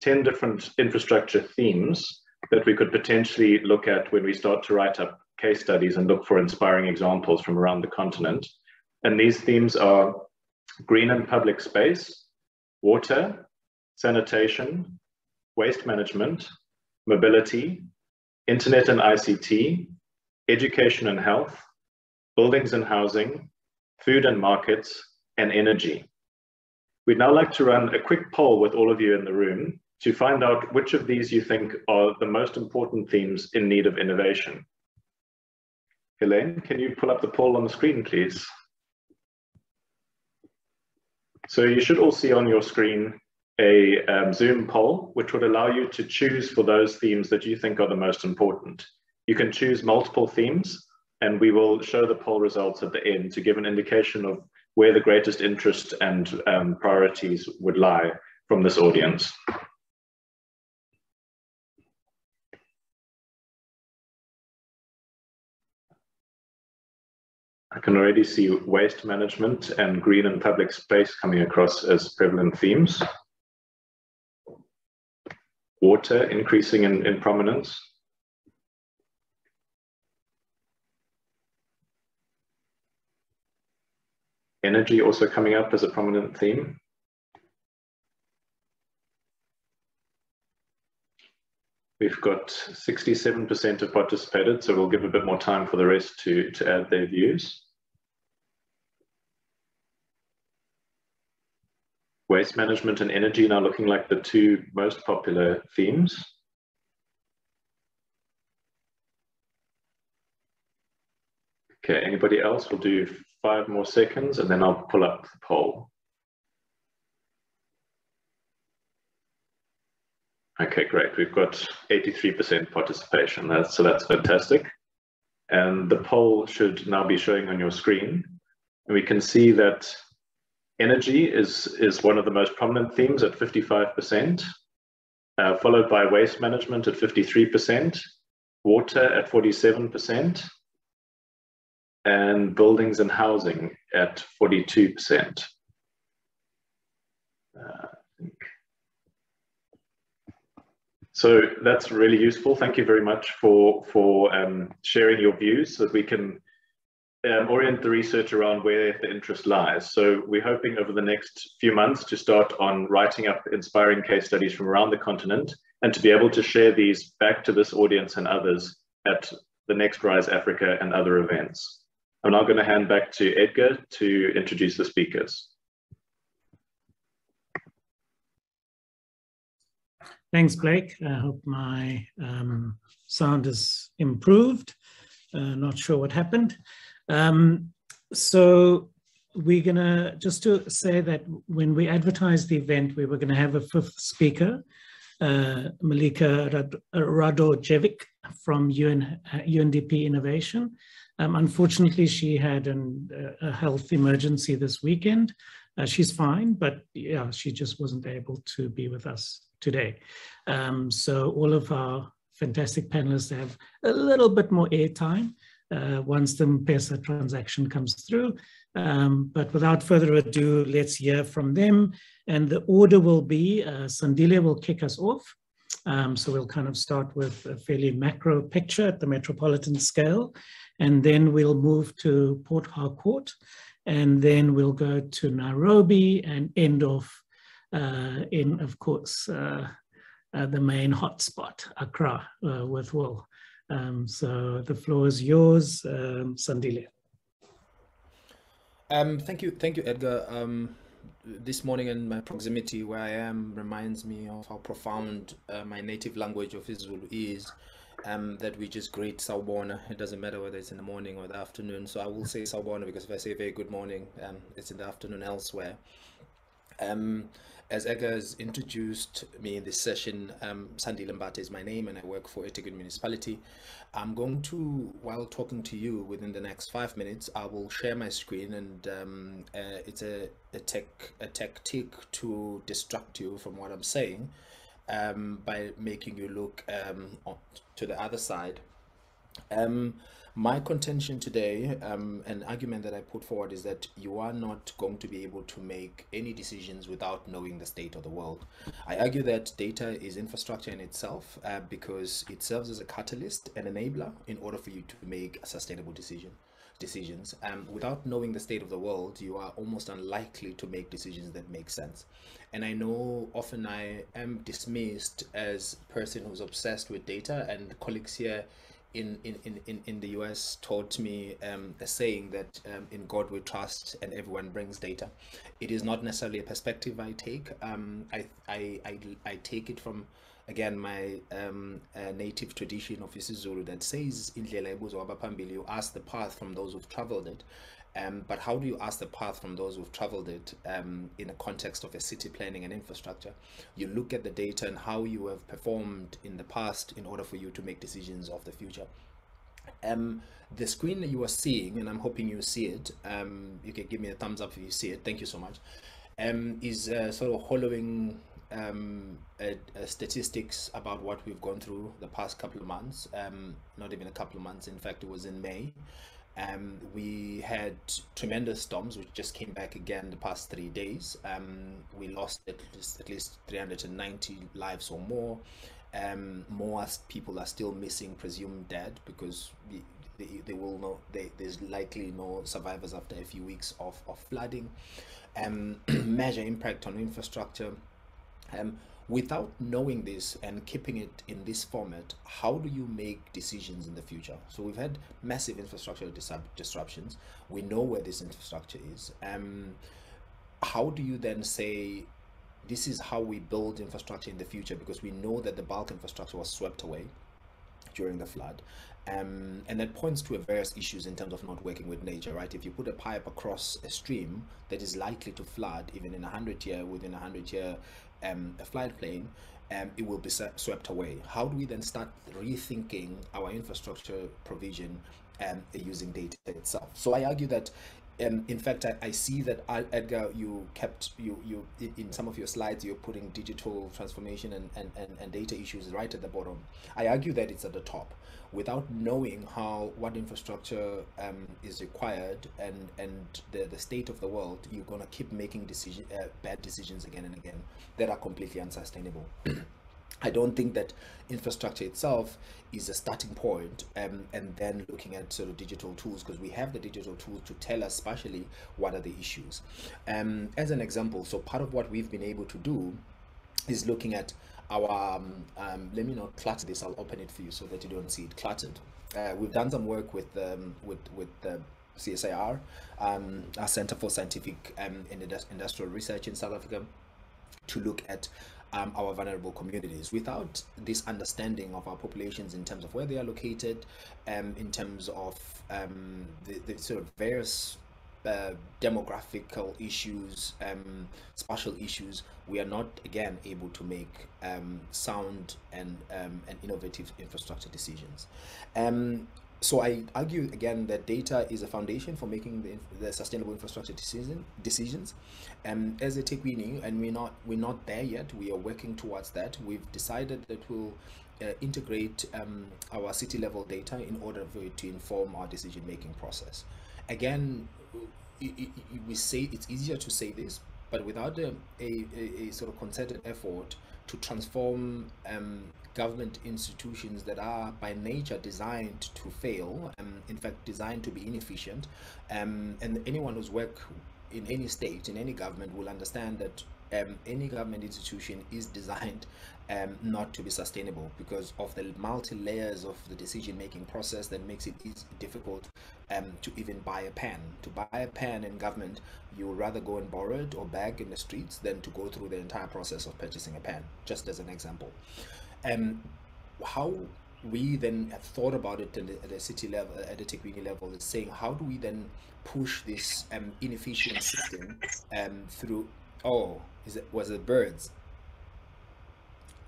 10 different infrastructure themes that we could potentially look at when we start to write up case studies and look for inspiring examples from around the continent. And these themes are green and public space, water, sanitation, waste management, mobility, internet and ICT, education and health, buildings and housing, food and markets, and energy. We'd now like to run a quick poll with all of you in the room to find out which of these you think are the most important themes in need of innovation. Helene, can you pull up the poll on the screen, please? So you should all see on your screen a Zoom poll, which would allow you to choose for those themes that you think are the most important. You can choose multiple themes, and we will show the poll results at the end to give an indication of where the greatest interest and priorities would lie from this audience. I can already see waste management and green and public space coming across as prevalent themes. Water increasing in prominence. Energy also coming up as a prominent theme. We've got 67% have participated, so we'll give a bit more time for the rest to add their views. Waste management and energy now looking like the two most popular themes. Okay, anybody else? We'll do 5 more seconds and then I'll pull up the poll. Okay, great. We've got 83% participation. So that's fantastic. And the poll should now be showing on your screen. And we can see that energy is one of the most prominent themes at 55%, followed by waste management at 53%, water at 47%, and buildings and housing at 42%. So that's really useful. Thank you very much for sharing your views so that we can orient the research around where the interest lies. So we're hoping over the next few months to start on writing up inspiring case studies from around the continent and to be able to share these back to this audience and others at the next RISE Africa and other events. I'm now going to hand back to Edgar to introduce the speakers. Thanks, Blake. I hope my sound is improved. Not sure what happened. So we're gonna, just to say that when we advertised the event, we were gonna have a 5th speaker, Malika Radojevic from UNDP Innovation. Unfortunately, she had a health emergency this weekend. She's fine, but yeah, she just wasn't able to be with us today. So all of our fantastic panelists have a little bit more airtime once the M-Pesa transaction comes through. But without further ado, let's hear from them. And the order will be, Sandile will kick us off. So we'll kind of start with a fairly macro picture at the metropolitan scale, and then we'll move to Port Harcourt, and then we'll go to Nairobi and end off in, of course, the main hotspot, Accra, with Will. So the floor is yours, Sandile. Thank you, Edgar. This morning in my proximity where I am reminds me of how profound my native language of Zulu is, that we just greet Sawubona. It doesn't matter whether it's in the morning or the afternoon. So I will say Sawubona because if I say very good morning, it's in the afternoon elsewhere. As Edgar has introduced me in this session, Sandile Mbate is my name and I work for eThekwini Municipality. I'm going to, while talking to you within the next 5 minutes, I will share my screen, and it's a tactic to distract you from what I'm saying by making you look to the other side. My contention today, an argument that I put forward, is that you are not going to be able to make any decisions without knowing the state of the world. I argue that data is infrastructure in itself because it serves as a catalyst and enabler in order for you to make a sustainable decisions. Without knowing the state of the world, you are almost unlikely to make decisions that make sense. And I know often I am dismissed as a person who's obsessed with data, and colleagues here in the US taught me a saying that in God we trust and everyone brings data. It is not necessarily a perspective I take. I take it from, again, my native tradition of isiZulu that says indlela ibuzwa abaphambili, you ask the path from those who've traveled it. But how do you ask the path from those who've traveled it in a context of a city planning and infrastructure? You look at the data and how you have performed in the past in order for you to make decisions of the future. The screen that you are seeing, and I'm hoping you see it, you can give me a thumbs up if you see it, thank you so much, is sort of hollowing statistics about what we've gone through the past couple of months, not even a couple of months, in fact it was in May. We had tremendous storms which just came back again the past 3 days. We lost at least 390 lives or more. More people are still missing, presumed dead, because they will know there's likely no survivors after a few weeks of flooding. Major impact on infrastructure. Without knowing this and keeping it in this format, how do you make decisions in the future? So we've had massive infrastructure disruptions. We know where this infrastructure is. How do you then say, this is how we build infrastructure in the future? Because we know that the bulk infrastructure was swept away during the flood. And that points to various issues in terms of not working with nature, right? If you put a pipe across a stream that is likely to flood, even in within a 100-year floodplain, it will be swept away. How do we then start rethinking our infrastructure provision using data itself? So I argue that in fact, I see that, Edgar, you in some of your slides, you're putting digital transformation and data issues right at the bottom. I argue that it's at the top. Without knowing what infrastructure is required and the state of the world, you're going to keep making bad decisions again and again that are completely unsustainable. I don't think that infrastructure itself is a starting point, and then looking at sort of digital tools, because we have the digital tools to tell us spatially what are the issues. As an example, so part of what we've been able to do is looking at our, let me not clutter this, I'll open it for you so that you don't see it cluttered. We've done some work with CSIR, our Center for Scientific and Industrial Research in South Africa, to look at our vulnerable communities. Without this understanding of our populations in terms of where they are located, in terms of the sort of various demographical issues, spatial issues, we are not again able to make sound and innovative infrastructure decisions. So I argue again that data is a foundation for making the sustainable infrastructure decisions. As eThekwini, and we're not there yet. We are working towards that. We've decided that we'll integrate our city level data in order for it to inform our decision making process. Again, we say it's easier to say this, but without a sort of concerted effort to transform government institutions that are by nature designed to fail, in fact designed to be inefficient, and anyone who's worked in any state, in any government, will understand that any government institution is designed not to be sustainable because of the multi-layers of the decision-making process that makes it difficult to even buy a pen. To buy a pen in government, you would rather go and borrow it or beg in the streets than to go through the entire process of purchasing a pen, just as an example. How we then have thought about it at the city level, at the eThekwini level, is saying, how do we then push this inefficient system through? Oh, was it birds?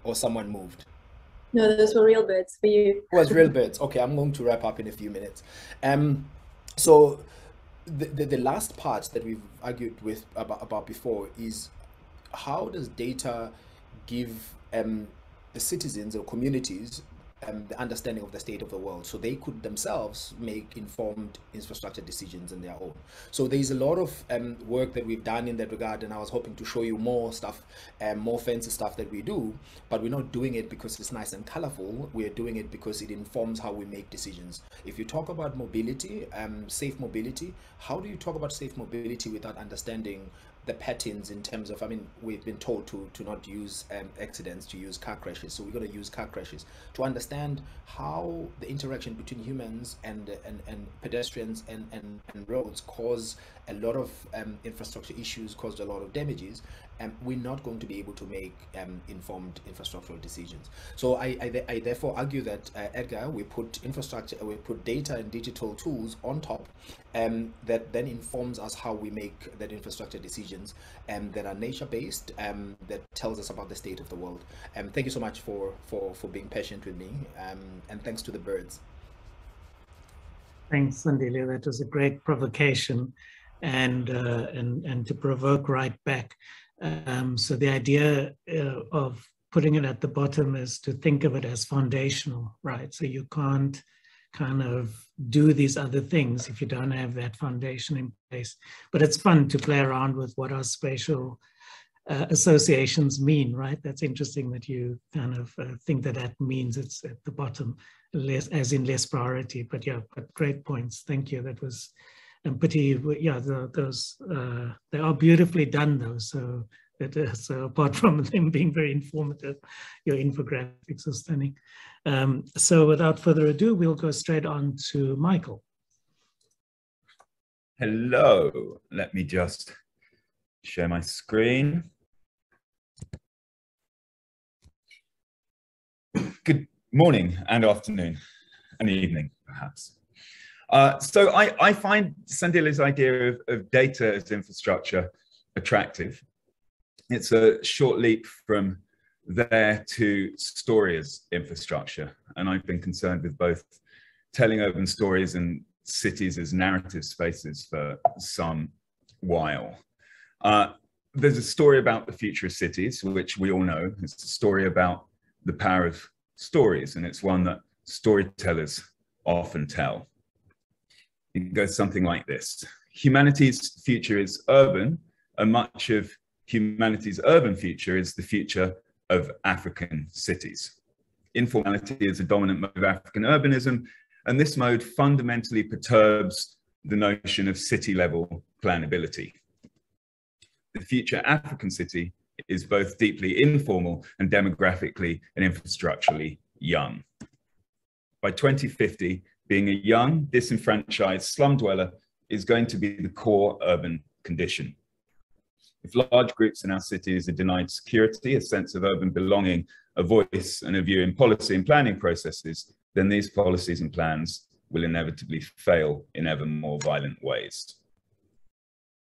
Or someone moved? No, those were real birds for you. It was real birds. Okay, I'm going to wrap up in a few minutes. So the last part that we've argued about before is, how does data give the citizens or communities the understanding of the state of the world, so they could themselves make informed infrastructure decisions on their own. So there's a lot of work that we've done in that regard, and I was hoping to show you more stuff, more fancy stuff that we do, but we're not doing it because it's nice and colorful. We're doing it because it informs how we make decisions. If you talk about mobility, safe mobility, how do you talk about safe mobility without understanding the patterns in terms of, I mean, we've been told to not use accidents, to use car crashes. So we're going to use car crashes to understand how the interaction between humans and pedestrians and roads cause a lot of infrastructure issues, caused a lot of damages. We're not going to be able to make informed infrastructural decisions. So I therefore argue that, Edgar, we put infrastructure, we put data and digital tools on top that then informs us how we make that infrastructure decisions that are nature-based, that tells us about the state of the world. Thank you so much for being patient with me, and thanks to the birds. Thanks, Sandile. That was a great provocation, and to provoke right back. So the idea of putting it at the bottom is to think of it as foundational, right? So you can't kind of do these other things if you don't have that foundation in place. But it's fun to play around with what our spatial associations mean, right? That's interesting that you kind of think that that means it's at the bottom, less, as in less priority. But yeah, but great points. Thank you. That was pretty, yeah, those, they are beautifully done though. So so apart from them being very informative, your infographics are stunning. So without further ado, we'll go straight on to Michael. Hello, let me just share my screen. Good morning and afternoon and evening, perhaps. So I find Sandile's idea of data as infrastructure attractive. It's a short leap from there to story as infrastructure. And I've been concerned with both telling urban stories and cities as narrative spaces for some while. There's a story about the future of cities, which we all know. It's a story about the power of stories, and it's one that storytellers often tell. It goes something like this. Humanity's future is urban, and much of humanity's urban future is the future of African cities. Informality is a dominant mode of African urbanism, and this mode fundamentally perturbs the notion of city-level plannability. The future African city is both deeply informal and demographically and infrastructurally young. By 2050, being a young, disenfranchised slum dweller is going to be the core urban condition. If large groups in our cities are denied security, a sense of urban belonging, a voice and a view in policy and planning processes, then these policies and plans will inevitably fail in ever more violent ways.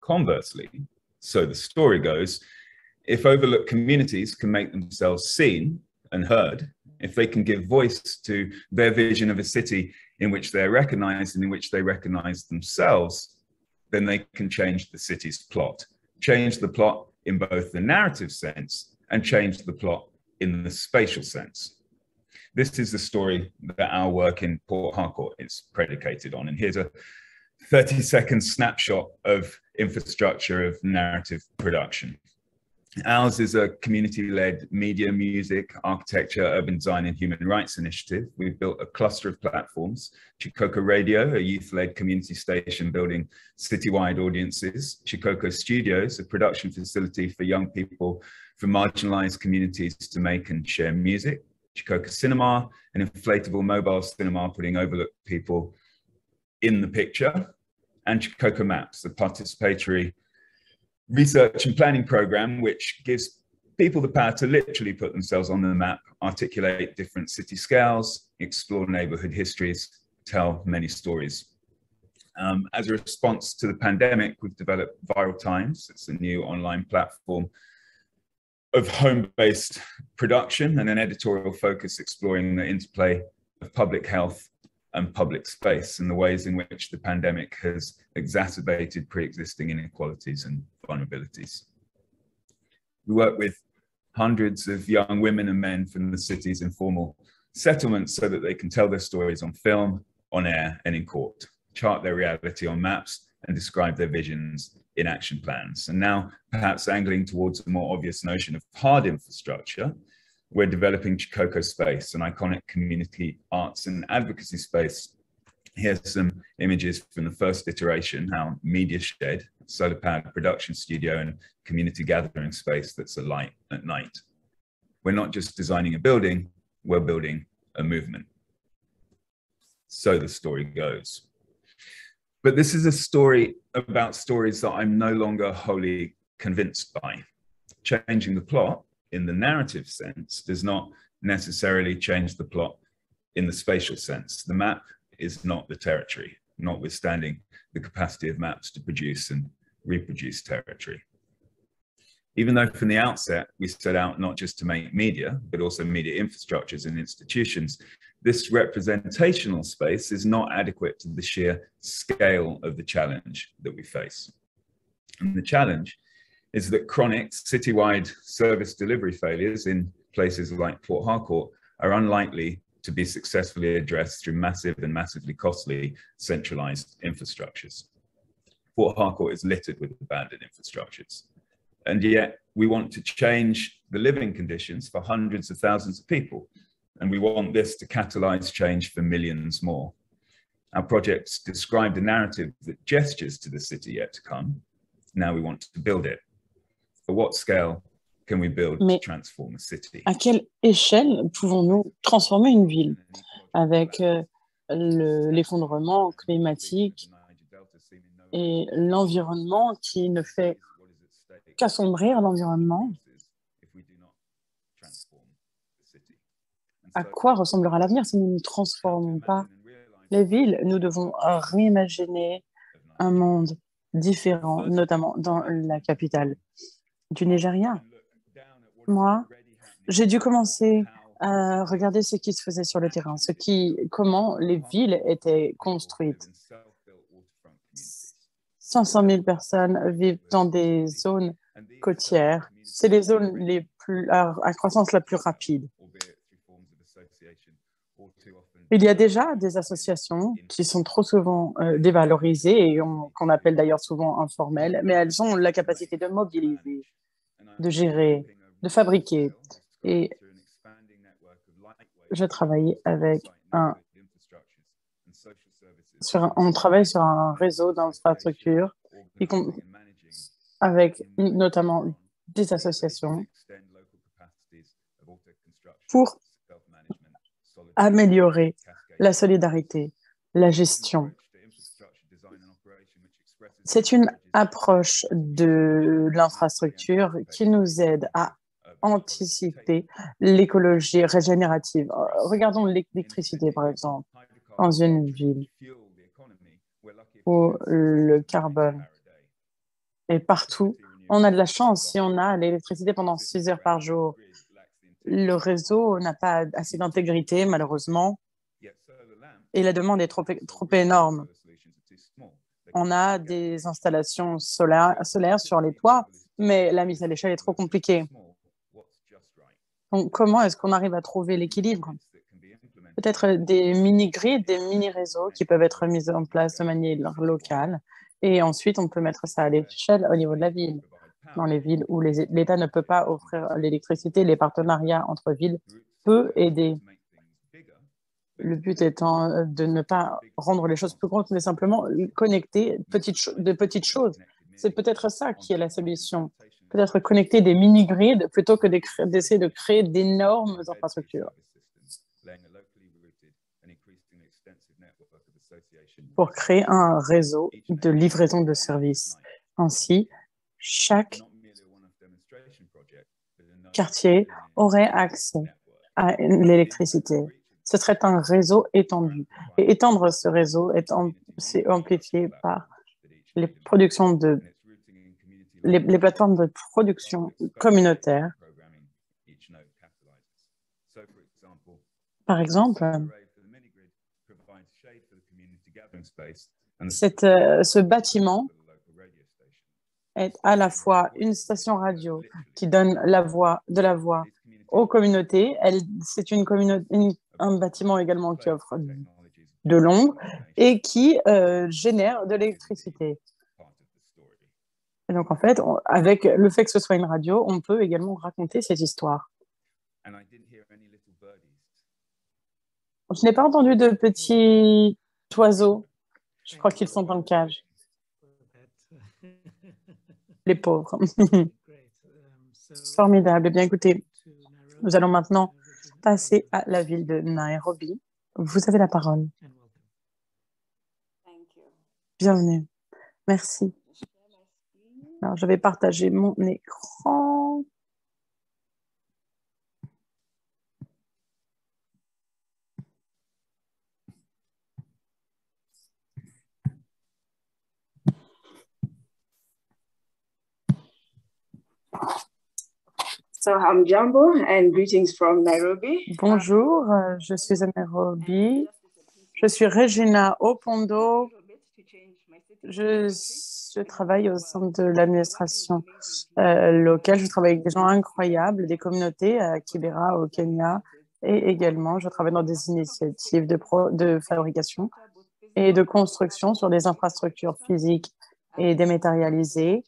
Conversely, so the story goes, if overlooked communities can make themselves seen and heard, if they can give voice to their vision of a city in which they're recognized and in which they recognize themselves, then they can change the city's plot. Change the plot in both the narrative sense and change the plot in the spatial sense. This is the story that our work in Port Harcourt is predicated on. And here's a 30-second snapshot of infrastructure of narrative production. Ours is a community-led media, music, architecture, urban design, and human rights initiative. We've built a cluster of platforms: Chikoko Radio, a youth-led community station building citywide audiences; Chikoko Studios, a production facility for young people from marginalized communities to make and share music; Chikoko Cinema, an inflatable mobile cinema putting overlooked people in the picture; and Chikoko Maps, a participatory research and planning program which gives people the power to literally put themselves on the map, articulate different city scales, explore neighborhood histories, tell many stories. As a response to the pandemic, we've developed Viral Times. It's a new online platform of home-based production and an editorial focus exploring the interplay of public health and public space and the ways in which the pandemic has exacerbated pre-existing inequalities and vulnerabilities. We work with hundreds of young women and men from the city's informal settlements so that they can tell their stories on film, on air, and in court, chart their reality on maps, and describe their visions in action plans. And now, perhaps angling towards a more obvious notion of hard infrastructure, we're developing Chikoko Space, an iconic community arts and advocacy space. Here's some images from the first iteration, our Media Shed, solar-powered production studio and community gathering space that's alight at night. We're not just designing a building, we're building a movement. So the story goes. But this is a story about stories that I'm no longer wholly convinced by. Changing the plot in the narrative sense does not necessarily change the plot in the spatial sense. The map is not the territory, notwithstanding the capacity of maps to produce and reproduce territory. Even though from the outset we set out not just to make media, but also media infrastructures and institutions, this representational space is not adequate to the sheer scale of the challenge that we face. And the challenge is that chronic citywide service delivery failures in places like Port Harcourt are unlikely to be successfully addressed through massive and massively costly centralized infrastructures. Port Harcourt is littered with abandoned infrastructures. And yet we want to change the living conditions for hundreds of thousands of people. And we want this to catalyze change for millions more. Our projects describe the narrative that gestures to the city yet to come. Now we want to build it. At what scale can we build to transform a city? À quelle échelle pouvons-nous transformer une ville avec l'effondrement climatique et l'environnement qui ne fait qu'assombrir l'environnement? À quoi ressemblera l'avenir si nous ne transformons pas les villes? Nous devons réimaginer un monde différent, notamment dans la capitale du Nigeria. Moi, j'ai dû commencer à regarder ce qui se faisait sur le terrain, comment les villes étaient construites. 500 000 personnes vivent dans des zones côtières. C'est les zones à croissance la plus rapide. Il y a déjà des associations qui sont trop souvent dévalorisées et qu'on appelle d'ailleurs souvent informelles, mais elles ont la capacité de mobiliser, de gérer, de fabriquer. Et je travaille avec on travaille sur un réseau d'infrastructures avec notamment des associations pour améliorer la solidarité, la gestion. C'est une approche de l'infrastructure qui nous aide à anticiper l'écologie régénérative. Regardons l'électricité, par exemple, dans une ville où le carbone est partout. On a de la chance si on a l'électricité pendant 6 heures par jour. Le réseau n'a pas assez d'intégrité, malheureusement, et la demande est trop énorme. On a des installations solaires sur les toits, mais la mise à l'échelle est trop compliquée. Donc, comment est-ce qu'on arrive à trouver l'équilibre? peut-être des mini-grids, des mini-réseaux qui peuvent être mis en place de manière locale. Et ensuite, on peut mettre ça à l'échelle au niveau de la ville. Dans les villes où l'État ne peut pas offrir l'électricité, les partenariats entre villes peuvent aider. Le but étant de ne pas rendre les choses plus grandes, mais simplement connecter de petites choses. C'est peut-être ça qui est la solution. Peut-être connecter des mini-grids plutôt que d'essayer de créer d'énormes infrastructures. Pour créer un réseau de livraison de services. Ainsi, chaque quartier aurait accès à l'électricité. Ce serait un réseau étendu. Et étendre ce réseau, c'est amplifié par les productions les plateformes de production communautaire. Par exemple, ce bâtiment est à la fois une station radio qui donne de la voix aux communautés. C'est un bâtiment également qui offre de l'ombre et qui génère de l'électricité. Et donc, en fait, avec le fait que ce soit une radio, on peut également raconter cette histoire. Je n'ai pas entendu de petits oiseaux. Je crois qu'ils sont en cage. Les pauvres. Formidable. Eh bien, écoutez, nous allons maintenant passer à la ville de Nairobi. Vous avez la parole. Bienvenue. Merci. Alors, je vais partager mon écran. So I'm Jambo and greetings from Nairobi. Bonjour, je suis à Nairobi. Je suis Regina Opondo. Je travaille au sein de l'administration locale. Je travaille avec des gens incroyables, des communautés à Kibera, au Kenya. Et également, je travaille dans des initiatives de fabrication et de construction sur des infrastructures physiques et dématérialisées.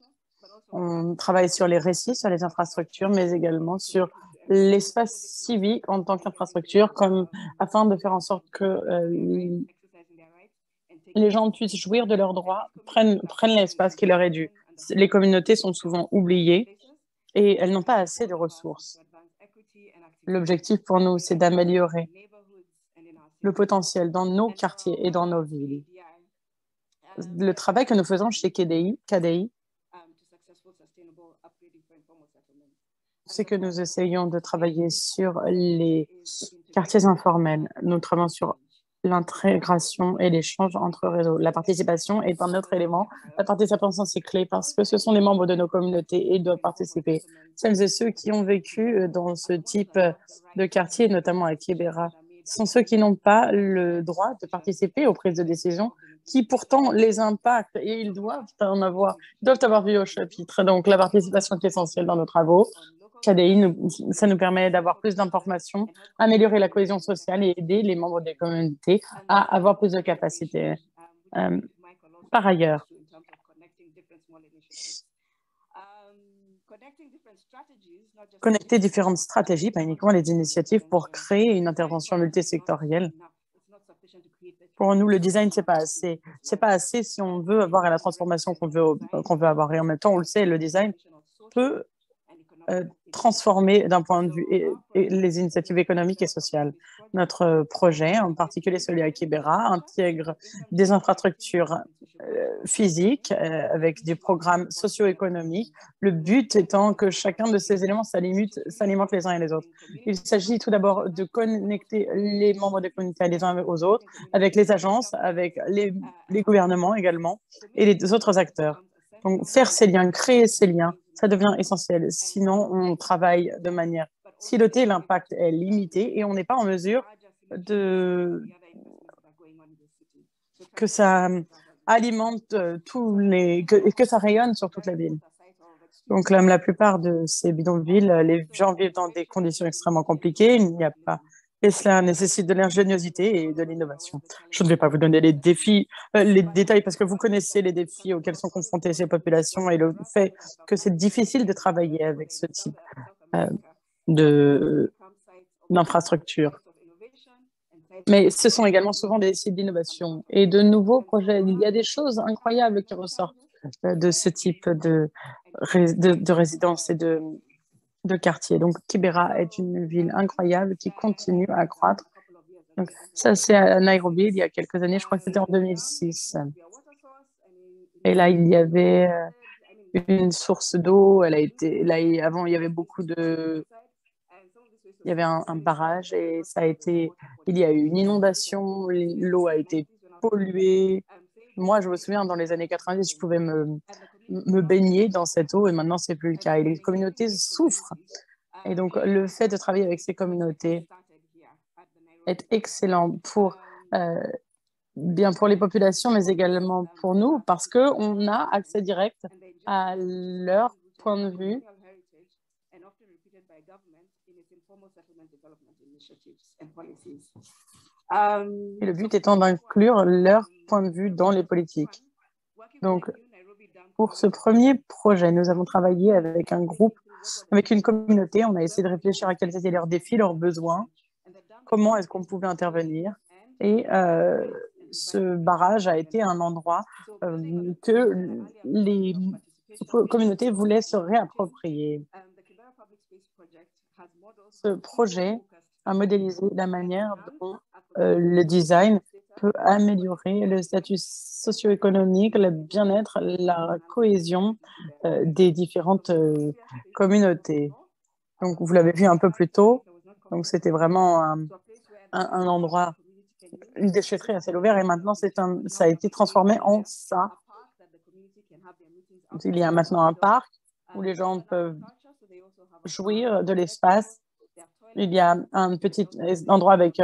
On travaille sur les récits, sur les infrastructures, mais également sur l'espace civique en tant qu'infrastructure, afin de faire en sorte que les gens puissent jouir de leurs droits, prennent l'espace qui leur est dû. Les communautés sont souvent oubliées et elles n'ont pas assez de ressources. L'objectif pour nous, c'est d'améliorer le potentiel dans nos quartiers et dans nos villes. Le travail que nous faisons chez KDI, c'est que nous essayons de travailler sur les quartiers informels. Nous travaillons sur l'intégration et l'échange entre réseaux. La participation est un autre élément. La participation, c'est clé parce que ce sont des membres de nos communautés et ils doivent participer. Celles et ceux qui ont vécu dans ce type de quartier, notamment à Kibera, sont ceux qui n'ont pas le droit de participer aux prises de décision qui pourtant les impactent et ils doivent avoir vu au chapitre. Donc, la participation est essentielle dans nos travaux. KDI, ça nous permet d'avoir plus d'informations, améliorer la cohésion sociale et aider les membres des communautés à avoir plus de capacités. Par ailleurs, connecter différentes stratégies, pas uniquement les initiatives pour créer une intervention multisectorielle. Pour nous, le design, c'est pas assez. C'est pas assez si on veut avoir la transformation qu'on veut avoir. Et en même temps, on le sait, le design peut transformer d'un point de vue les initiatives économiques et sociales. Notre projet, en particulier celui à Kibera, intègre des infrastructures physiques avec des programmes socio-économiques, le but étant que chacun de ces éléments s'alimente les uns et les autres. Il s'agit tout d'abord de connecter les membres des communautés les uns aux autres, avec les agences, avec les gouvernements également, et les autres acteurs. Donc, faire ces liens, créer ces liens, ça devient essentiel. Sinon, on travaille de manière silotée, l'impact est limité et on n'est pas en mesure que ça alimente que ça rayonne sur toute la ville. Donc, la plupart de ces bidonvilles, les gens vivent dans des conditions extrêmement compliquées. Il n'y a pas Et cela nécessite de l'ingéniosité et de l'innovation. Je ne vais pas vous donner les défis, les détails, parce que vous connaissez les défis auxquels sont confrontées ces populations et le fait que c'est difficile de travailler avec ce type d'infrastructure. Mais ce sont également souvent des sites d'innovation et de nouveaux projets. Il y a des choses incroyables qui ressortent de ce type de résidence et de quartier. Donc, Kibera est une ville incroyable qui continue à croître. Donc, ça, c'est à Nairobi il y a quelques années, je crois que c'était en 2006. Et là, il y avait une source d'eau. Elle a été, là, avant, il y avait beaucoup de... Il y avait un barrage et ça a été... Il y a eu une inondation, l'eau a été polluée. Moi, je me souviens, dans les années 90, je pouvais me baigner dans cette eau et maintenant, ce n'est plus le cas. Et les communautés souffrent. Et donc, le fait de travailler avec ces communautés est excellent pour, bien pour les populations, mais également pour nous, parce qu'on a accès direct à leur point de vue. Et le but étant d'inclure leur point de vue dans les politiques. Donc, pour ce premier projet, nous avons travaillé avec un groupe, avec une communauté. On a essayé de réfléchir à quels étaient leurs défis, leurs besoins, comment est-ce qu'on pouvait intervenir. Et ce barrage a été un endroit que les communautés voulaient se réapproprier. Ce projet a modélisé la manière dont le design peut améliorer le statut socio-économique, le bien-être, la cohésion des différentes communautés. Donc, vous l'avez vu un peu plus tôt. Donc, c'était vraiment un endroit, une déchetterie à ciel ouvert. Et maintenant, ça a été transformé en ça. Il y a maintenant un parc où les gens peuvent jouir de l'espace. Il y a un petit endroit avec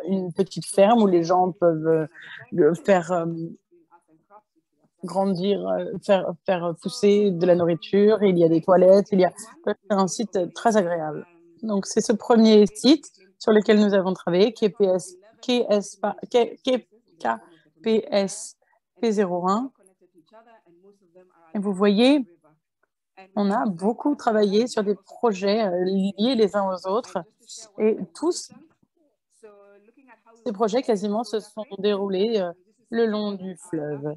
une petite ferme où les gens peuvent faire grandir, faire pousser de la nourriture. Il y a des toilettes. Il y a un site très agréable. Donc, c'est ce premier site sur lequel nous avons travaillé, KPSP01. Et vous voyez, on a beaucoup travaillé sur des projets liés les uns aux autres et tous ces projets quasiment se sont déroulés le long du fleuve.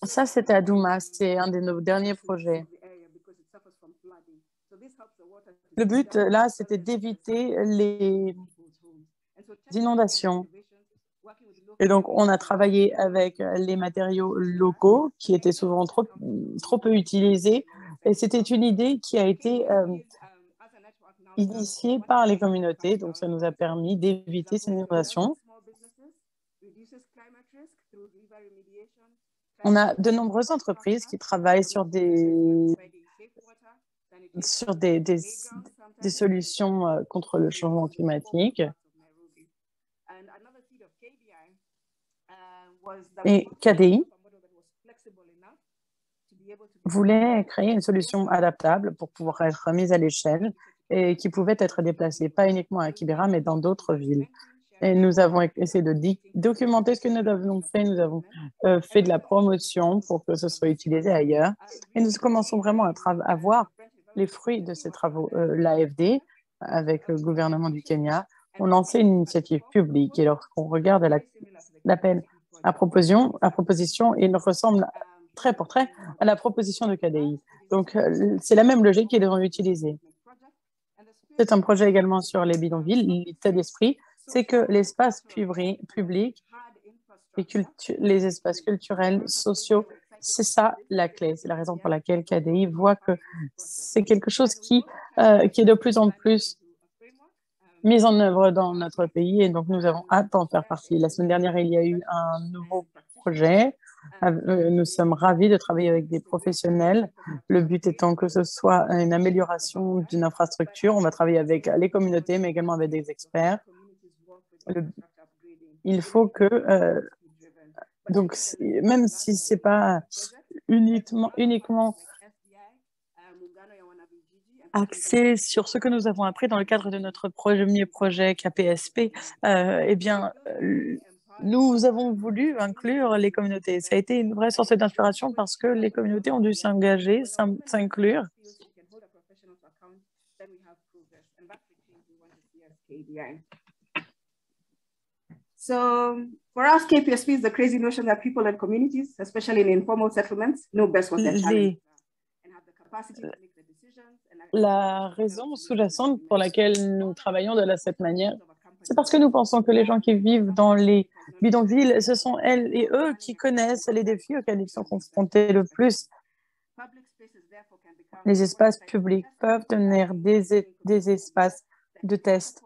Ça, c'était à Douma, c'est un de nos derniers projets. Le but, là, c'était d'éviter les inondations. Et donc, on a travaillé avec les matériaux locaux qui étaient souvent trop peu utilisés. Et c'était une idée qui a été initiée par les communautés. Donc, ça nous a permis d'éviter ces inondations. On a de nombreuses entreprises qui travaillent sur des solutions contre le changement climatique. Et KDI voulait créer une solution adaptable pour pouvoir être mise à l'échelle et qui pouvait être déplacée, pas uniquement à Kibera, mais dans d'autres villes. Et nous avons essayé de documenter ce que nous avons fait. Nous avons fait de la promotion pour que ce soit utilisé ailleurs. Et nous commençons vraiment à voir les fruits de ces travaux. L'AFD, avec le gouvernement du Kenya, ont lancé une initiative publique. Et lorsqu'on regarde l'appel à proposition, il ressemble trait pour trait à la proposition de KDI. Donc, c'est la même logique qu'ils ont utilisée. C'est un projet également sur les bidonvilles. L'état d'esprit, c'est que l'espace public et les espaces culturels, sociaux, c'est ça la clé. C'est la raison pour laquelle KDI voit que c'est quelque chose qui est de plus en plus mis en œuvre dans notre pays et donc nous avons hâte d'en faire partie. La semaine dernière, il y a eu un nouveau projet. Nous sommes ravis de travailler avec des professionnels. Le but étant que ce soit une amélioration d'une infrastructure. On va travailler avec les communautés, mais également avec des experts. Il faut que, donc, même si ce n'est pas uniquement axé sur ce que nous avons appris dans le cadre de notre premier projet KPSP, eh bien, nous avons voulu inclure les communautés. Ça a été une vraie source d'inspiration parce que les communautés ont dû s'engager, s'inclure. So for us, KPSP is the crazy notion that people and communities, especially in informal settlements, know best what their challenges are and have the capacity to make the decisions. La raison sous-jacente pour laquelle nous travaillons de cette manière, c'est parce que nous pensons que les gens qui vivent dans les bidonvilles, ce sont elles et eux qui connaissent les défis auxquels ils sont confrontés le plus. Les espaces publics peuvent devenir des espaces de test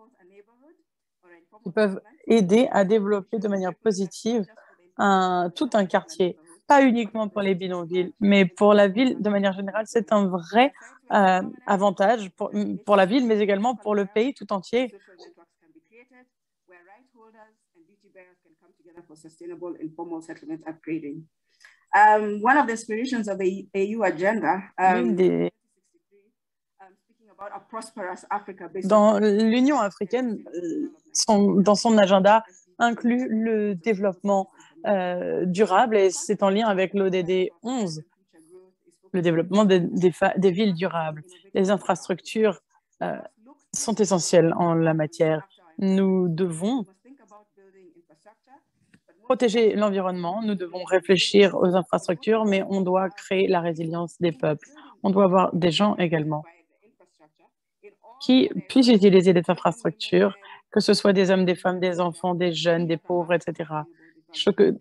qui peuvent aider à développer de manière positive tout un quartier, pas uniquement pour les bidonvilles, mais pour la ville de manière générale. C'est un vrai avantage pour la ville, mais également pour le pays tout entier. One of the inspirations of the AU agenda, dans l'Union africaine, dans son agenda, inclut le développement durable et c'est en lien avec l'ODD 11, le développement des villes durables. Les infrastructures sont essentielles en la matière. Nous devons protéger l'environnement, nous devons réfléchir aux infrastructures, mais on doit créer la résilience des peuples. On doit avoir des gens également qui puissent utiliser les infrastructures, que ce soit des hommes, des femmes, des enfants, des jeunes, des pauvres, etc.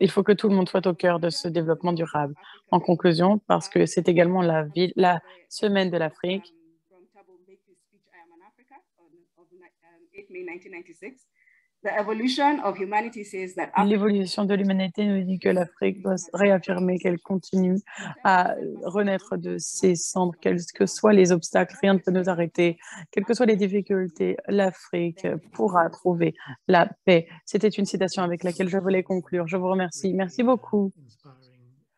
Il faut que tout le monde soit au cœur de ce développement durable. En conclusion, parce que c'est également la semaine de l'Afrique, l'évolution de l'humanité nous dit que l'Afrique doit réaffirmer qu'elle continue à renaître de ses cendres, quels que soient les obstacles, rien ne peut nous arrêter, quelles que soient les difficultés, l'Afrique pourra trouver la paix. C'était une citation avec laquelle je voulais conclure. Je vous remercie. Merci beaucoup.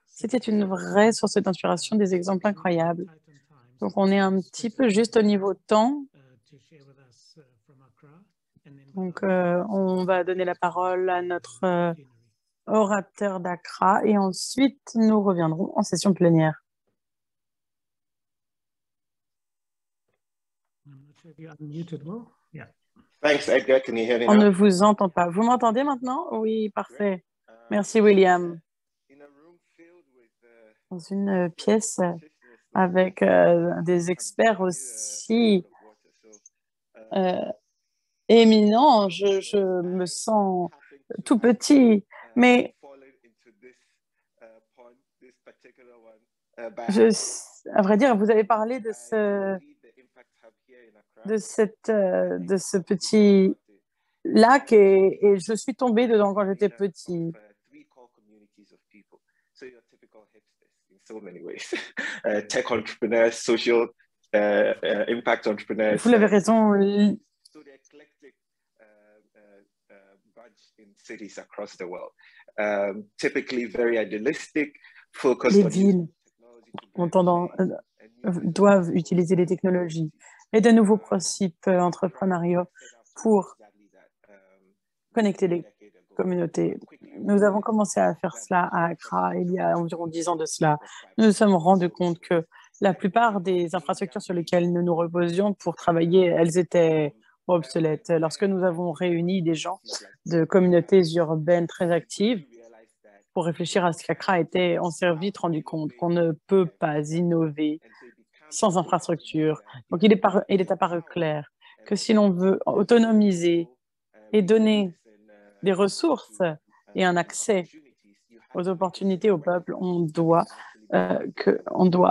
C'était une vraie source d'inspiration, des exemples incroyables. Donc, on est un petit peu juste au niveau temps. Donc, on va donner la parole à notre orateur d'Accra et ensuite, nous reviendrons en session plénière. On ne vous entend pas. Vous m'entendez maintenant? Oui, parfait. Merci, William. Dans une pièce avec des experts aussi éminent, je me sens tout petit, mais à vrai dire, vous avez parlé de ce petit lac et je suis tombée dedans quand j'étais petit. Tech entrepreneurs, social impact entrepreneurs. Vous avez raison. Les villes doivent utiliser les technologies et de nouveaux principes entrepreneuriaux pour connecter les communautés. Nous avons commencé à faire cela à Accra il y a environ 10 ans de cela. Nous nous sommes rendus compte que la plupart des infrastructures sur lesquelles nous nous reposions pour travailler, elles étaient obsolètes. Lorsque nous avons réuni des gens de communautés urbaines très actives pour réfléchir à ce qu'Accra était, on s'est vite rendu compte qu'on ne peut pas innover sans infrastructure. Donc, il est apparu clair que si l'on veut autonomiser et donner des ressources et un accès aux opportunités au peuple, on doit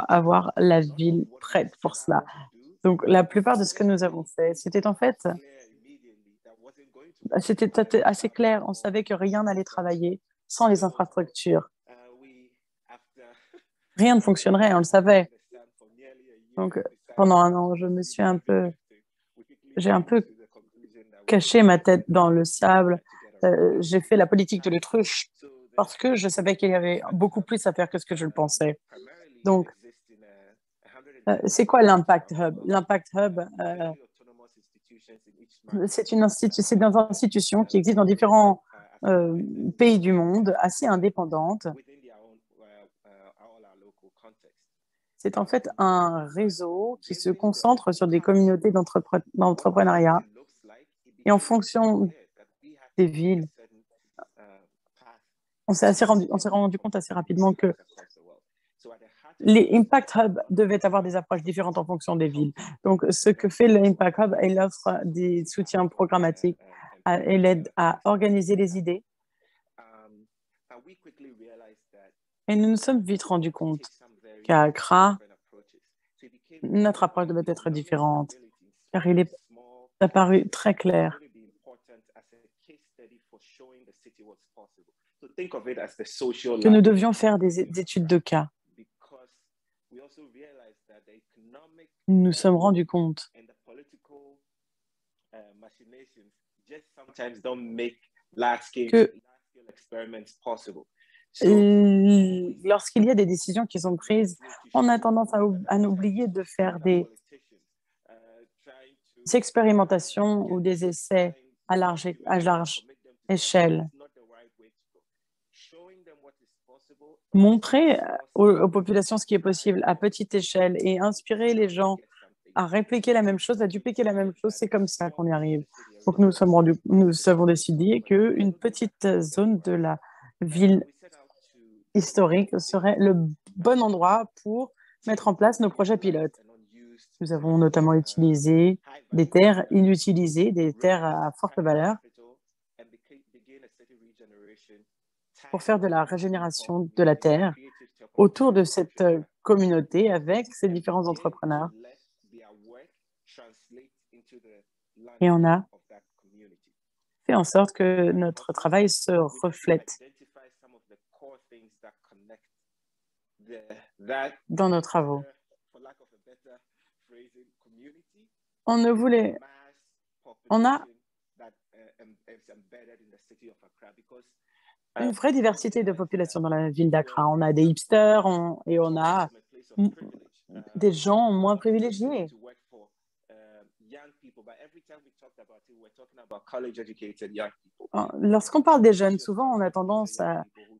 avoir la ville prête pour cela. Donc, la plupart de ce que nous avons fait, c'était en fait, c'était assez clair. On savait que rien n'allait travailler sans les infrastructures. Rien ne fonctionnerait, on le savait. Donc, pendant un an, j'ai un peu caché ma tête dans le sable. J'ai fait la politique de l'autruche parce que je savais qu'il y avait beaucoup plus à faire que ce que je le pensais. Donc, C'est quoi l'Impact Hub? L'Impact Hub, c'est des institutions qui existent dans différents pays du monde, assez indépendantes. C'est en fait un réseau qui se concentre sur des communautés d'entrepreneuriat. Et en fonction des villes, on s'est rendu compte assez rapidement que les Impact Hubs devaient avoir des approches différentes en fonction des villes. Donc, ce que fait l'Impact Hub, il offre des soutiens programmatiques et l'aide à organiser les idées. Et nous nous sommes vite rendus compte qu'à Accra, notre approche devait être différente, car il est apparu très clair que nous devions faire des études de cas. Nous nous sommes rendus compte que lorsqu'il y a des décisions qui sont prises, on a tendance à oublier de faire des expérimentations ou des essais à large échelle. Montrer aux populations ce qui est possible à petite échelle et inspirer les gens à répliquer la même chose, à dupliquer la même chose, c'est comme ça qu'on y arrive. Donc nous avons décidé qu'une petite zone de la ville historique serait le bon endroit pour mettre en place nos projets pilotes. Nous avons notamment utilisé des terres inutilisées, des terres à forte valeur, pour faire de la régénération de la terre autour de cette communauté avec ces différents entrepreneurs. Et on a fait en sorte que notre travail se reflète dans nos travaux. On a une vraie diversité de population dans la ville d'Accra. On a des hipsters et on a des gens moins privilégiés. Lorsqu'on parle des jeunes, souvent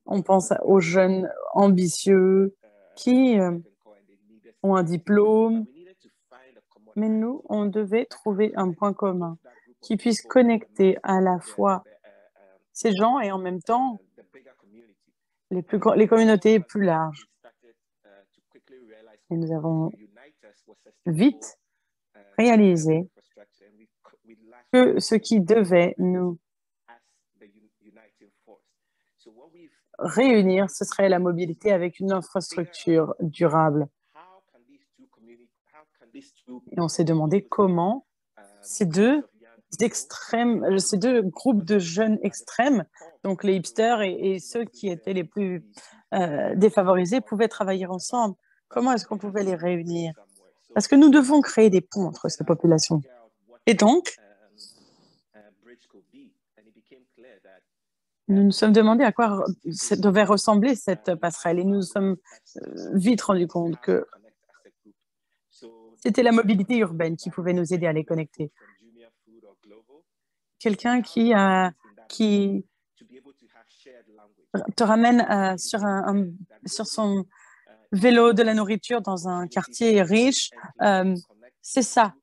on pense aux jeunes ambitieux qui ont un diplôme, mais nous, on devait trouver un point commun qui puisse connecter à la fois ces gens et en même temps les communautés plus larges. Et nous avons vite réalisé que ce qui devait nous réunir, ce serait la mobilité avec une infrastructure durable. Et on s'est demandé comment ces deux groupes de jeunes extrêmes, donc les hipsters et ceux qui étaient les plus défavorisés, pouvaient travailler ensemble. Comment est-ce qu'on pouvait les réunir? Parce que nous devons créer des ponts entre ces populations. Et donc, nous nous sommes demandé à quoi devait ressembler cette passerelle et nous nous sommes vite rendus compte que c'était la mobilité urbaine qui pouvait nous aider à les connecter. Quelqu'un qui te ramène sur son vélo de la nourriture dans un quartier riche, c'est ça.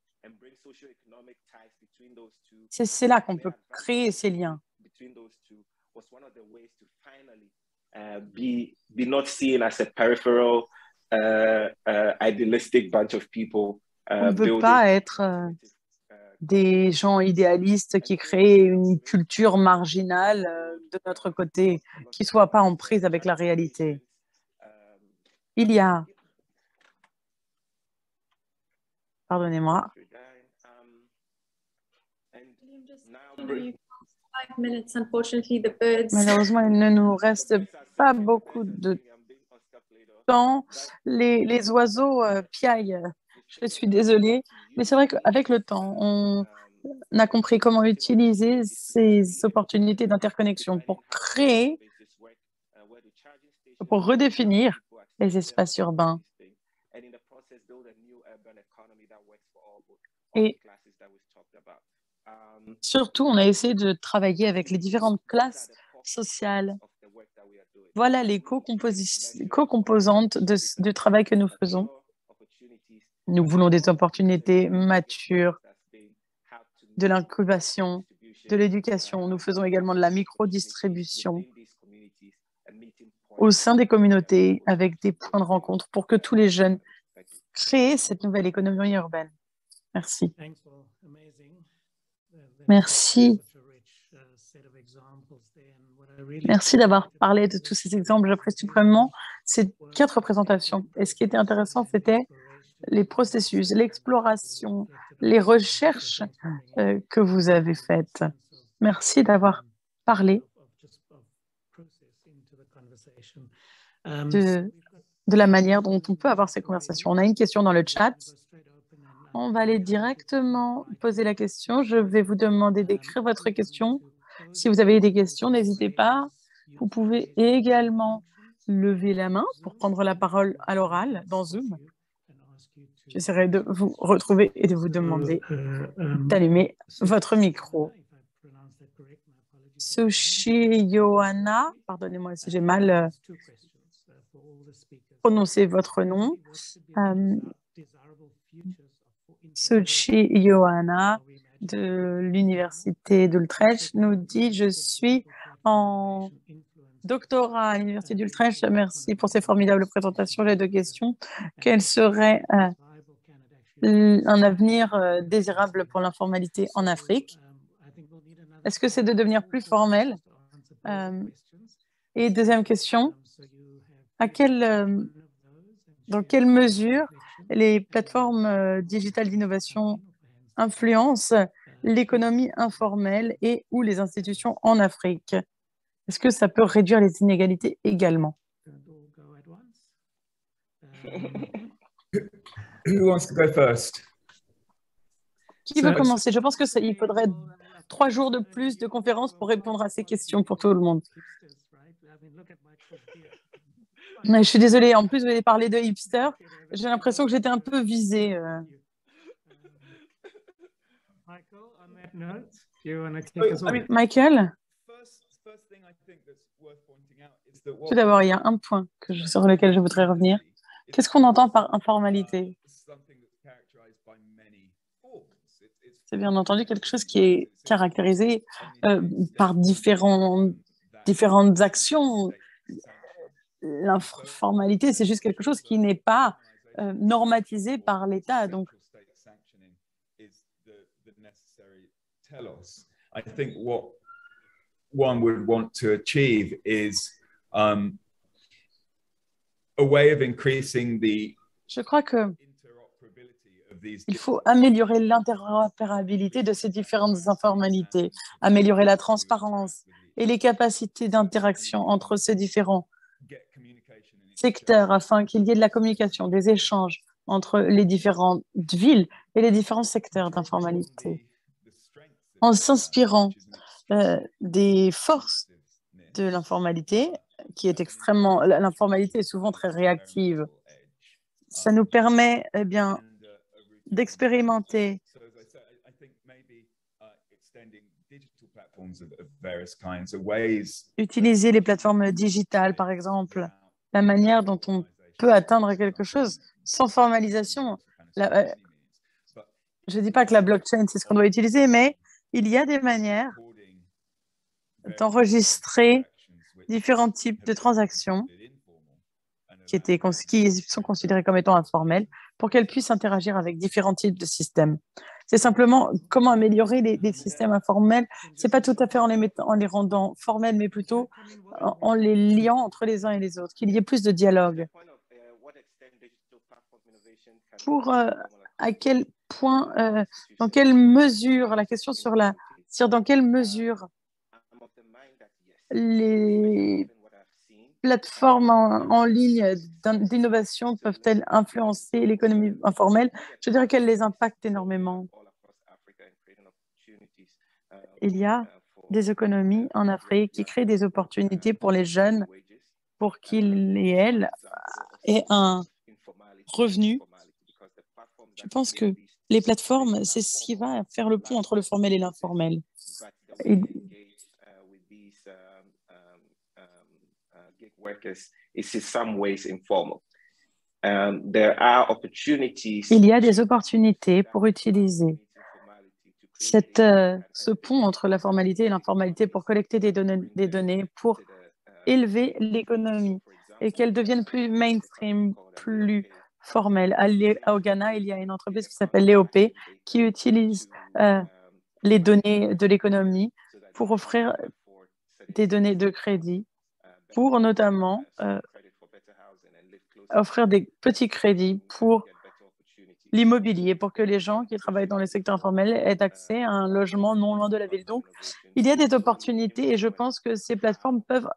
C'est là qu'on peut créer ces liens. Be not seen as a peripheral, idealistic bunch of people. On ne peut pas être des gens idéalistes qui créent une culture marginale de notre côté, qui ne soit pas en prise avec la réalité. Il y a... Pardonnez-moi. Malheureusement, il ne nous reste pas beaucoup de temps. Les oiseaux piaillent. Je suis désolée, mais c'est vrai qu'avec le temps, on a compris comment utiliser ces opportunités d'interconnexion pour créer, pour redéfinir les espaces urbains. Et surtout, on a essayé de travailler avec les différentes classes sociales. Voilà les co-composantes du travail que nous faisons. Nous voulons des opportunités matures, de l'incubation, de l'éducation. Nous faisons également de la micro-distribution au sein des communautés avec des points de rencontre pour que tous les jeunes créent cette nouvelle économie urbaine. Merci. Merci. Merci d'avoir parlé de tous ces exemples. J'apprécie suprêmement ces 4 présentations. Et ce qui était intéressant, c'était les processus, l'exploration, les recherches que vous avez faites. Merci d'avoir parlé de la manière dont on peut avoir ces conversations. On a une question dans le chat. On va aller directement poser la question. Je vais vous demander d'écrire votre question. Si vous avez des questions, n'hésitez pas. Vous pouvez également lever la main pour prendre la parole à l'oral dans Zoom. J'essaierai de vous retrouver et de vous demander d'allumer votre micro. Sushi Johanna, pardonnez-moi si j'ai mal prononcé votre nom. Sushi Johanna de l'Université d'Utrecht nous dit « Je suis en doctorat à l'Université d'Utrecht. Merci pour ces formidables présentations. J'ai 2 questions. Quel serait un avenir désirable pour l'informalité en Afrique? Est-ce que c'est de devenir plus formel? Et deuxième question, dans quelle mesure les plateformes digitales d'innovation influencent l'économie informelle et ou les institutions en Afrique? Est-ce que ça peut réduire les inégalités également? Who wants to go first? Qui veut commencer? Je pense qu'il faudrait 3 jours de plus de conférences pour répondre à ces questions pour tout le monde. Mais je suis désolée, en plus vous avez parlé de hipster. J'ai l'impression que j'étais un peu visée. Michael? Tout d'abord, il y a un point sur lequel je voudrais revenir. Qu'est-ce qu'on entend par informalité? C'est bien entendu quelque chose qui est caractérisé par différentes actions. L'informalité, c'est juste quelque chose qui n'est pas normatisé par l'État. Donc, I think what one would want to achieve is a way of increasing the je crois que il faut améliorer l'interopérabilité de ces différentes informalités, améliorer la transparence et les capacités d'interaction entre ces différents secteurs afin qu'il y ait de la communication, des échanges entre les différentes villes et les différents secteurs d'informalité. En s'inspirant des forces de l'informalité, qui est extrêmement... L'informalité est souvent très réactive. Ça nous permet d'expérimenter utiliser les plateformes digitales, par exemple, la manière dont on peut atteindre quelque chose sans formalisation. Je ne dis pas que la blockchain, c'est ce qu'on doit utiliser, mais il y a des manières d'enregistrer différents types de transactions qui sont considérées comme étant informelles pour qu'elles puissent interagir avec différents types de systèmes. C'est simplement comment améliorer les systèmes informels. Ce n'est pas tout à fait en les rendant formels, mais plutôt en les liant entre les uns et les autres, qu'il y ait plus de dialogue. Pour à quel point, dans quelle mesure, la question sur dans quelle mesure les plateformes en ligne d'innovation peuvent-elles influencer l'économie informelle? Je dirais qu'elles les impactent énormément. Il y a des économies en Afrique qui créent des opportunités pour les jeunes pour qu'ils et elles aient un revenu Je pense que les plateformes, c'est ce qui va faire le pont entre le formel et l'informel. Gig workers is in some ways informal. There are opportunities. Il y a des opportunités pour utiliser ce pont entre la formalité et l'informalité pour collecter des données pour élever l'économie et qu'elle devienne plus mainstream, plus formelle. Au Ghana, il y a une entreprise qui s'appelle l'EOP qui utilise les données de l'économie pour offrir des données de crédit pour notamment offrir des petits crédits pour l'immobilier, pour que les gens qui travaillent dans le secteur informel aient accès à un logement non loin de la ville. Donc, il y a des opportunités et je pense que ces plateformes peuvent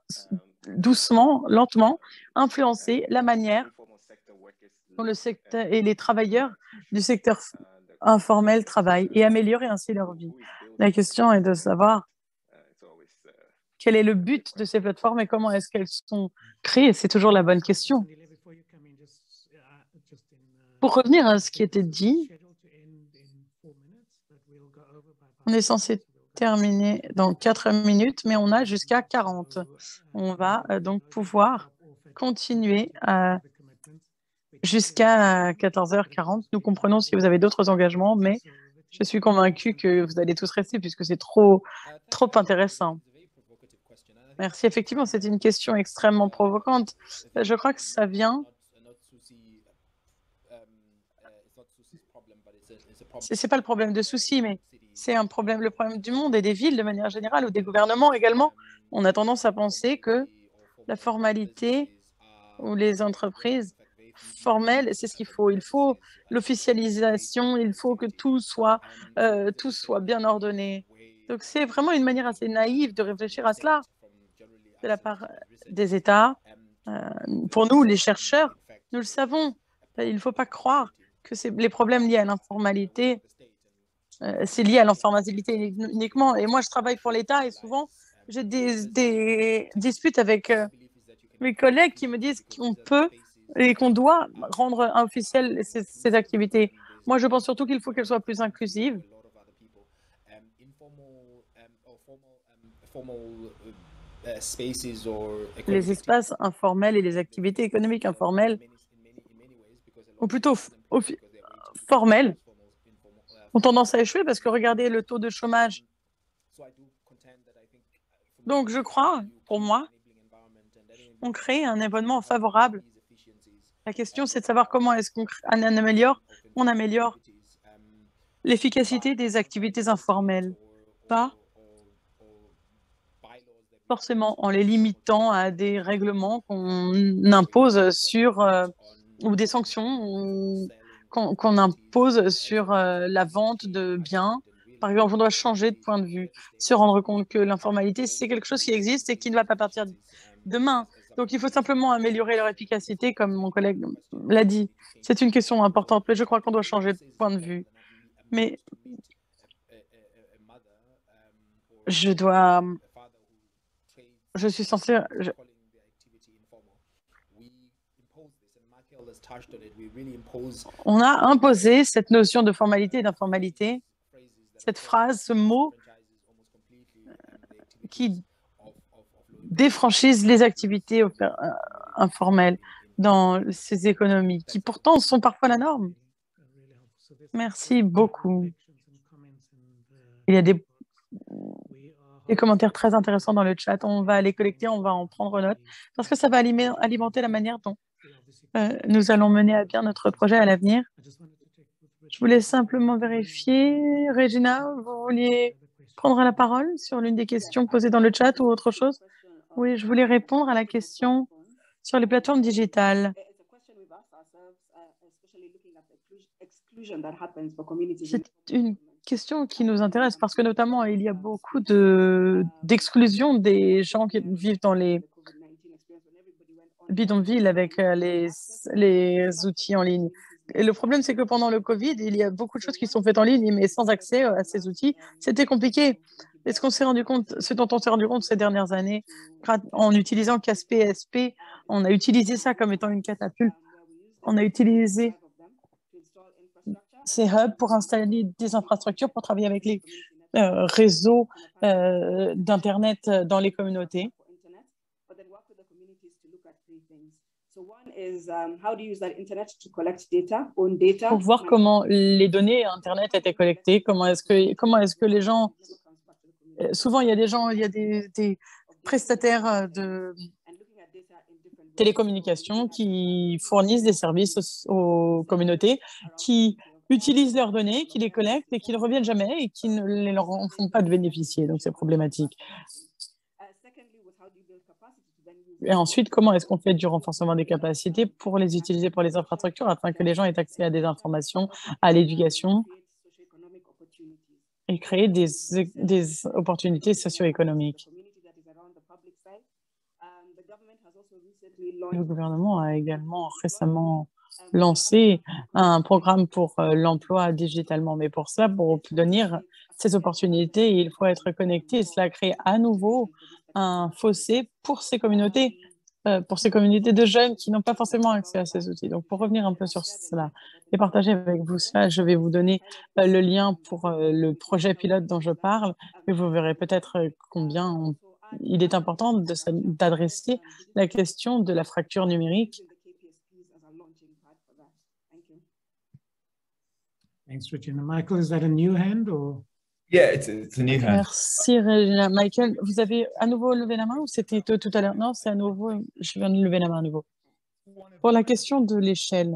doucement, lentement, influencer la manière dont le secteur et les travailleurs du secteur informel travaillent et améliorer ainsi leur vie. La question est de savoir quel est le but de ces plateformes et comment est-ce qu'elles sont créées. C'est toujours la bonne question. Pour revenir à ce qui était dit, on est censé terminer dans 4 minutes, mais on a jusqu'à 40. On va donc pouvoir continuer jusqu'à 14h40. Nous comprenons si vous avez d'autres engagements, mais je suis convaincue que vous allez tous rester puisque c'est trop intéressant. Merci. Effectivement, c'est une question extrêmement provocante. Je crois que ça vient... Ce n'est pas le problème de souci, mais c'est le problème du monde et des villes de manière générale ou des gouvernements également. On a tendance à penser que la formalité ou les entreprises formelles, c'est ce qu'il faut. Il faut l'officialisation, il faut que tout soit bien ordonné. Donc, c'est vraiment une manière assez naïve de réfléchir à cela de la part des États. Pour nous, les chercheurs, nous le savons. Il ne faut pas croire que les problèmes liés à l'informalité, c'est lié à l'informalité uniquement. Et moi, je travaille pour l'État et souvent, j'ai des disputes avec mes collègues qui me disent qu'on peut et qu'on doit rendre officielles ces activités. Moi, je pense surtout qu'il faut qu'elles soient plus inclusives. Les espaces informels et les activités économiques informelles, ou plutôt formelles, ont tendance à échouer parce que regardez le taux de chômage. Donc, je crois, pour moi, on crée un environnement favorable. La question, c'est de savoir comment est-ce qu'on améliore l'efficacité des activités informelles. Pas forcément en les limitant à des règlements qu'on impose sur, ou des sanctions qu'on impose sur la vente de biens. Par exemple, on doit changer de point de vue, se rendre compte que l'informalité, c'est quelque chose qui existe et qui ne va pas partir demain. Donc, il faut simplement améliorer leur efficacité, comme mon collègue l'a dit. C'est une question importante, mais je crois qu'on doit changer de point de vue. Mais je suis censée... On a imposé cette notion de formalité et d'informalité, cette phrase, ce mot qui défranchise les activités informelles dans ces économies, qui pourtant sont parfois la norme. Merci beaucoup. Il y a des commentaires très intéressants dans le chat. On va les collecter, on va en prendre note, parce que ça va alimenter la manière dont nous allons mener à bien notre projet à l'avenir. Je voulais simplement vérifier. Regina, vous vouliez prendre la parole sur l'une des questions posées dans le chat ou autre chose? Oui, je voulais répondre à la question sur les plateformes digitales. C'est une question qui nous intéresse parce que notamment, il y a beaucoup d'exclusion des gens qui vivent dans les bidonvilles avec les outils en ligne. Et le problème, c'est que pendant le Covid, il y a beaucoup de choses qui sont faites en ligne, mais sans accès à ces outils, c'était compliqué. Et ce dont on s'est rendu compte ces dernières années, en utilisant CASP, on a utilisé ça comme étant une catapulte. On a utilisé ces hubs pour installer des infrastructures, pour travailler avec les réseaux d'Internet dans les communautés. Pour voir comment les données Internet étaient collectées, comment est-ce que les gens... Souvent, il y a des gens, il y a des prestataires de télécommunications qui fournissent des services aux communautés, qui utilisent leurs données, qui les collectent et qui ne reviennent jamais et qui ne leur en font pas de bénéficier. Donc, c'est problématique. Et ensuite, comment est-ce qu'on fait du renforcement des capacités pour les utiliser pour les infrastructures afin que les gens aient accès à des informations, à l'éducation et créer des opportunités socio-économiques. Le gouvernement a également récemment lancé un programme pour l'emploi digitalement. Mais pour cela, pour obtenir ces opportunités, il faut être connecté. Et cela crée à nouveau un fossé pour ces communautés de jeunes qui n'ont pas forcément accès à ces outils. Donc, pour revenir un peu sur cela et partager avec vous cela, je vais vous donner le lien pour le projet pilote dont je parle et vous verrez peut-être combien il est important d'adresser la question de la fracture numérique. Thanks, Regina. Michael, is that a new hand or? Yeah, it's a new hand. Merci, Regina. Michael, vous avez à nouveau levé la main ou c'était tout à l'heure? Non, c'est à nouveau, je viens de lever la main à nouveau. Pour la question de l'échelle,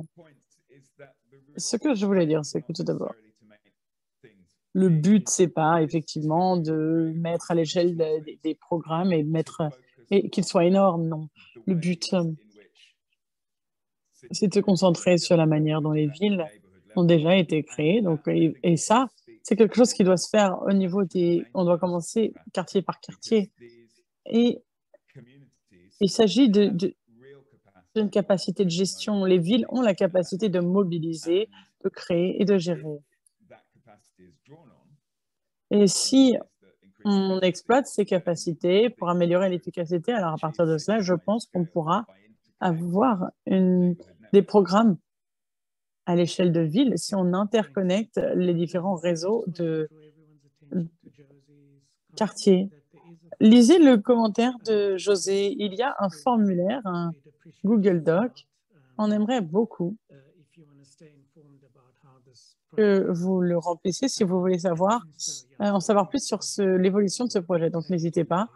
ce que je voulais dire, c'est que tout d'abord, le but, c'est pas effectivement de mettre à l'échelle des programmes et qu'ils soient énormes, non. Le but, c'est de se concentrer sur la manière dont les villes ont déjà été créées. Donc, et ça, c'est quelque chose qui doit se faire au niveau des... On doit commencer quartier par quartier. Et il s'agit d'une capacité de gestion. Les villes ont la capacité de mobiliser, de créer et de gérer. Et si on exploite ces capacités pour améliorer l'efficacité, alors à partir de cela, je pense qu'on pourra avoir des programmes à l'échelle de ville si on interconnecte les différents réseaux de quartiers. Lisez le commentaire de José. Il y a un formulaire, un Google Doc. On aimerait beaucoup que vous le remplissiez si vous voulez en savoir plus sur l'évolution de ce projet. Donc, n'hésitez pas.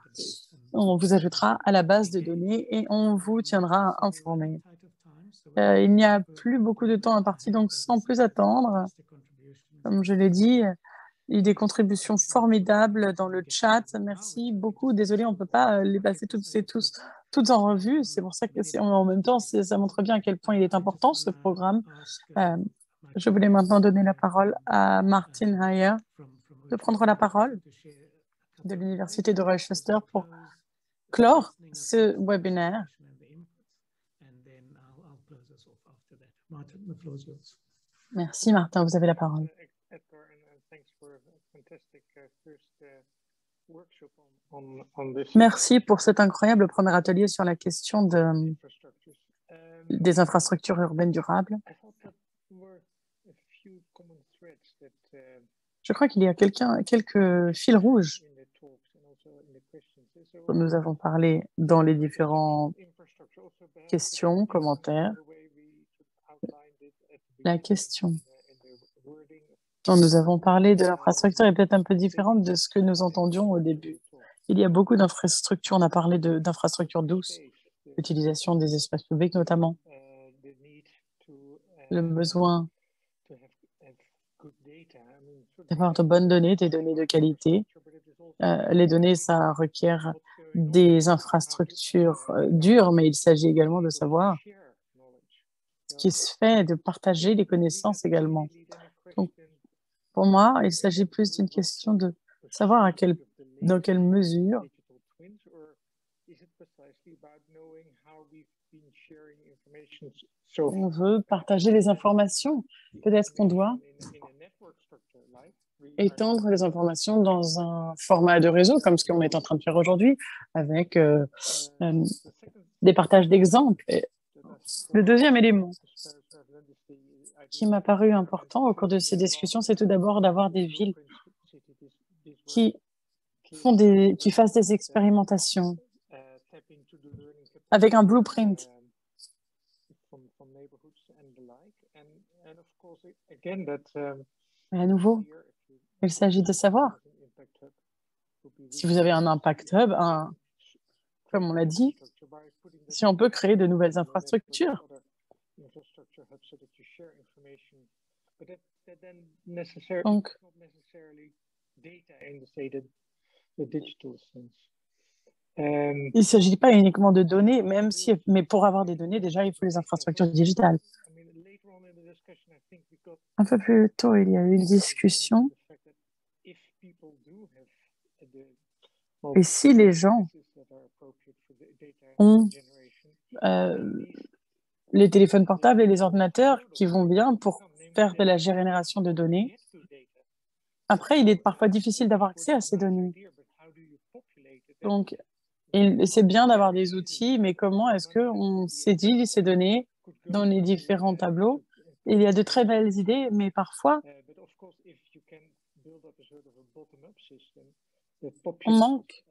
On vous ajoutera à la base de données et on vous tiendra informé. Il n'y a plus beaucoup de temps imparti, donc sans plus attendre, comme je l'ai dit, il y a eu des contributions formidables dans le chat. Merci beaucoup. Désolé, on ne peut pas les passer toutes en revue. C'est pour ça que en même temps, ça montre bien à quel point il est important ce programme. Je voulais maintenant donner la parole à Martin Heyer de prendre la parole de l'Université de Rochester pour clore ce webinaire. Merci Martin, vous avez la parole. Merci pour cet incroyable premier atelier sur la question des infrastructures urbaines durables. Je crois qu'il y a quelques fils rouges dont nous avons parlé dans les différentes questions, commentaires. La question dont nous avons parlé de l'infrastructure est peut-être un peu différente de ce que nous entendions au début. Il y a beaucoup d'infrastructures, on a parlé d'infrastructures douces, l'utilisation des espaces publics notamment, le besoin d'avoir de bonnes données, des données de qualité. Les données, ça requiert des infrastructures dures, mais il s'agit également de savoir ce qui se fait, de partager les connaissances également. Donc, pour moi, il s'agit plus d'une question de savoir dans quelle mesure on veut partager les informations. Peut-être qu'on doit étendre les informations dans un format de réseau, comme ce qu'on est en train de faire aujourd'hui, avec des partages d'exemples. Le deuxième élément qui m'a paru important au cours de ces discussions, c'est tout d'abord d'avoir des villes qui fassent des expérimentations avec un blueprint. Et à nouveau, il s'agit de savoir si vous avez un impact hub, comme on l'a dit, si on peut créer de nouvelles infrastructures. Donc, il ne s'agit pas uniquement de données, mais pour avoir des données, déjà, il faut les infrastructures digitales. Un peu plus tôt, il y a eu une discussion. Et si les gens ont les téléphones portables et les ordinateurs qui vont bien pour faire de la génération de données, après, il est parfois difficile d'avoir accès à ces données. Donc, c'est bien d'avoir des outils, mais comment est-ce qu'on saisit ces données dans les différents tableaux? Il y a de très belles idées, mais parfois, on manque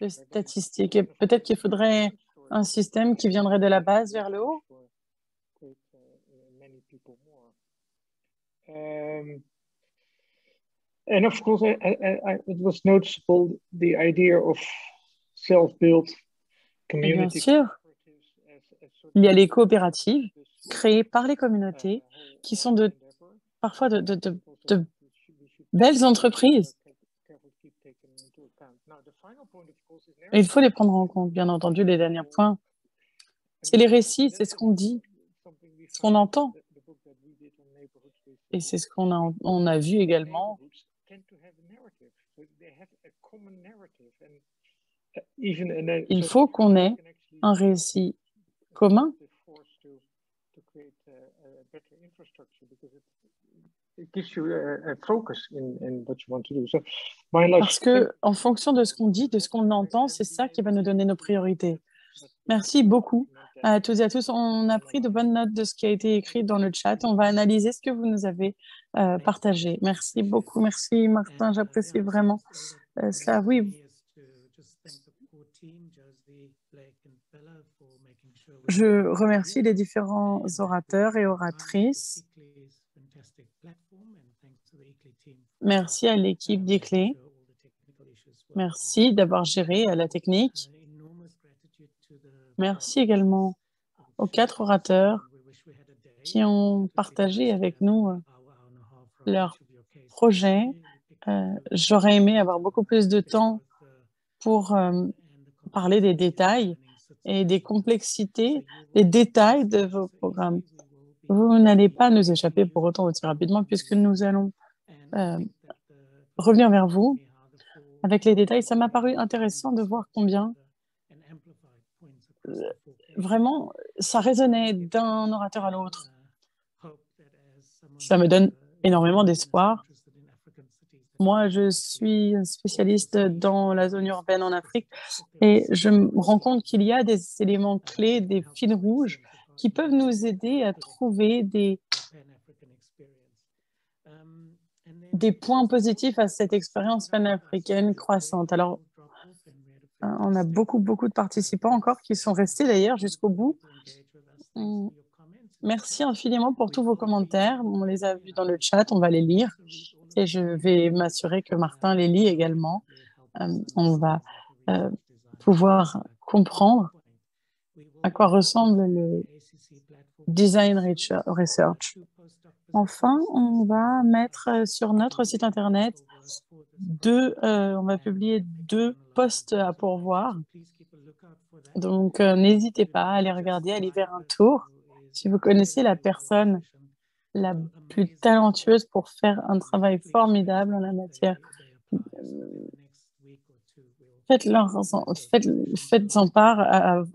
de statistiques. Et peut-être qu'il faudrait un système qui viendrait de la base vers le haut. And of course, it was noticeable the idea of self-built Bien community. sûr, il y a les coopératives créées par les communautés qui sont parfois de belles entreprises. Et il faut les prendre en compte, bien entendu. Les derniers points, c'est les récits, c'est ce qu'on dit, ce qu'on entend. Et c'est ce qu'on a vu également. Il faut qu'on ait un récit commun. Parce que, en fonction de ce qu'on dit, de ce qu'on entend, c'est ça qui va nous donner nos priorités. Merci beaucoup à toutes et à tous. On a pris de bonnes notes de ce qui a été écrit dans le chat. On va analyser ce que vous nous avez partagé. Merci beaucoup. Merci Martin, j'apprécie vraiment cela. Oui. Je remercie les différents orateurs et oratrices. Merci à l'équipe d'ICLEI. Merci d'avoir géré la technique. Merci également aux 4 orateurs qui ont partagé avec nous leur projet. J'aurais aimé avoir beaucoup plus de temps pour parler des détails et des complexités, des détails de vos programmes. Vous n'allez pas nous échapper pour autant aussi rapidement puisque nous allons revenir vers vous avec les détails. Ça m'a paru intéressant de voir combien vraiment ça résonnait d'un orateur à l'autre. Ça me donne énormément d'espoir. Moi, je suis spécialiste dans la zone urbaine en Afrique et je me rends compte qu'il y a des éléments clés, des fils rouges qui peuvent nous aider à trouver des points positifs à cette expérience panafricaine croissante. Alors, on a beaucoup de participants encore qui sont restés d'ailleurs jusqu'au bout. Merci infiniment pour tous vos commentaires. On les a vus dans le chat, on va les lire. Et je vais m'assurer que Martin les lit également. On va pouvoir comprendre à quoi ressemble le Design Research. Enfin, on va mettre sur notre site internet on va publier 2 posts à pourvoir. Donc, n'hésitez pas à les regarder, à aller faire un tour. Si vous connaissez la personne la plus talentueuse pour faire un travail formidable en la matière, faites-en part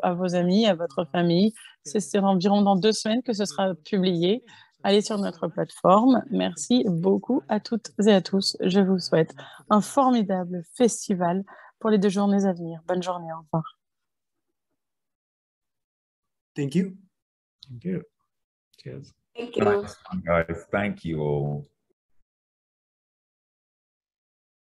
à vos amis, à votre famille. C'est environ dans 2 semaines que ce sera publié. Allez sur notre plateforme. Merci beaucoup à toutes et à tous. Je vous souhaite un formidable festival pour les 2 journées à venir. Bonne journée, au revoir. Thank you. Thank you. Cheers. Thank you. Nice one, guys. Thank you all.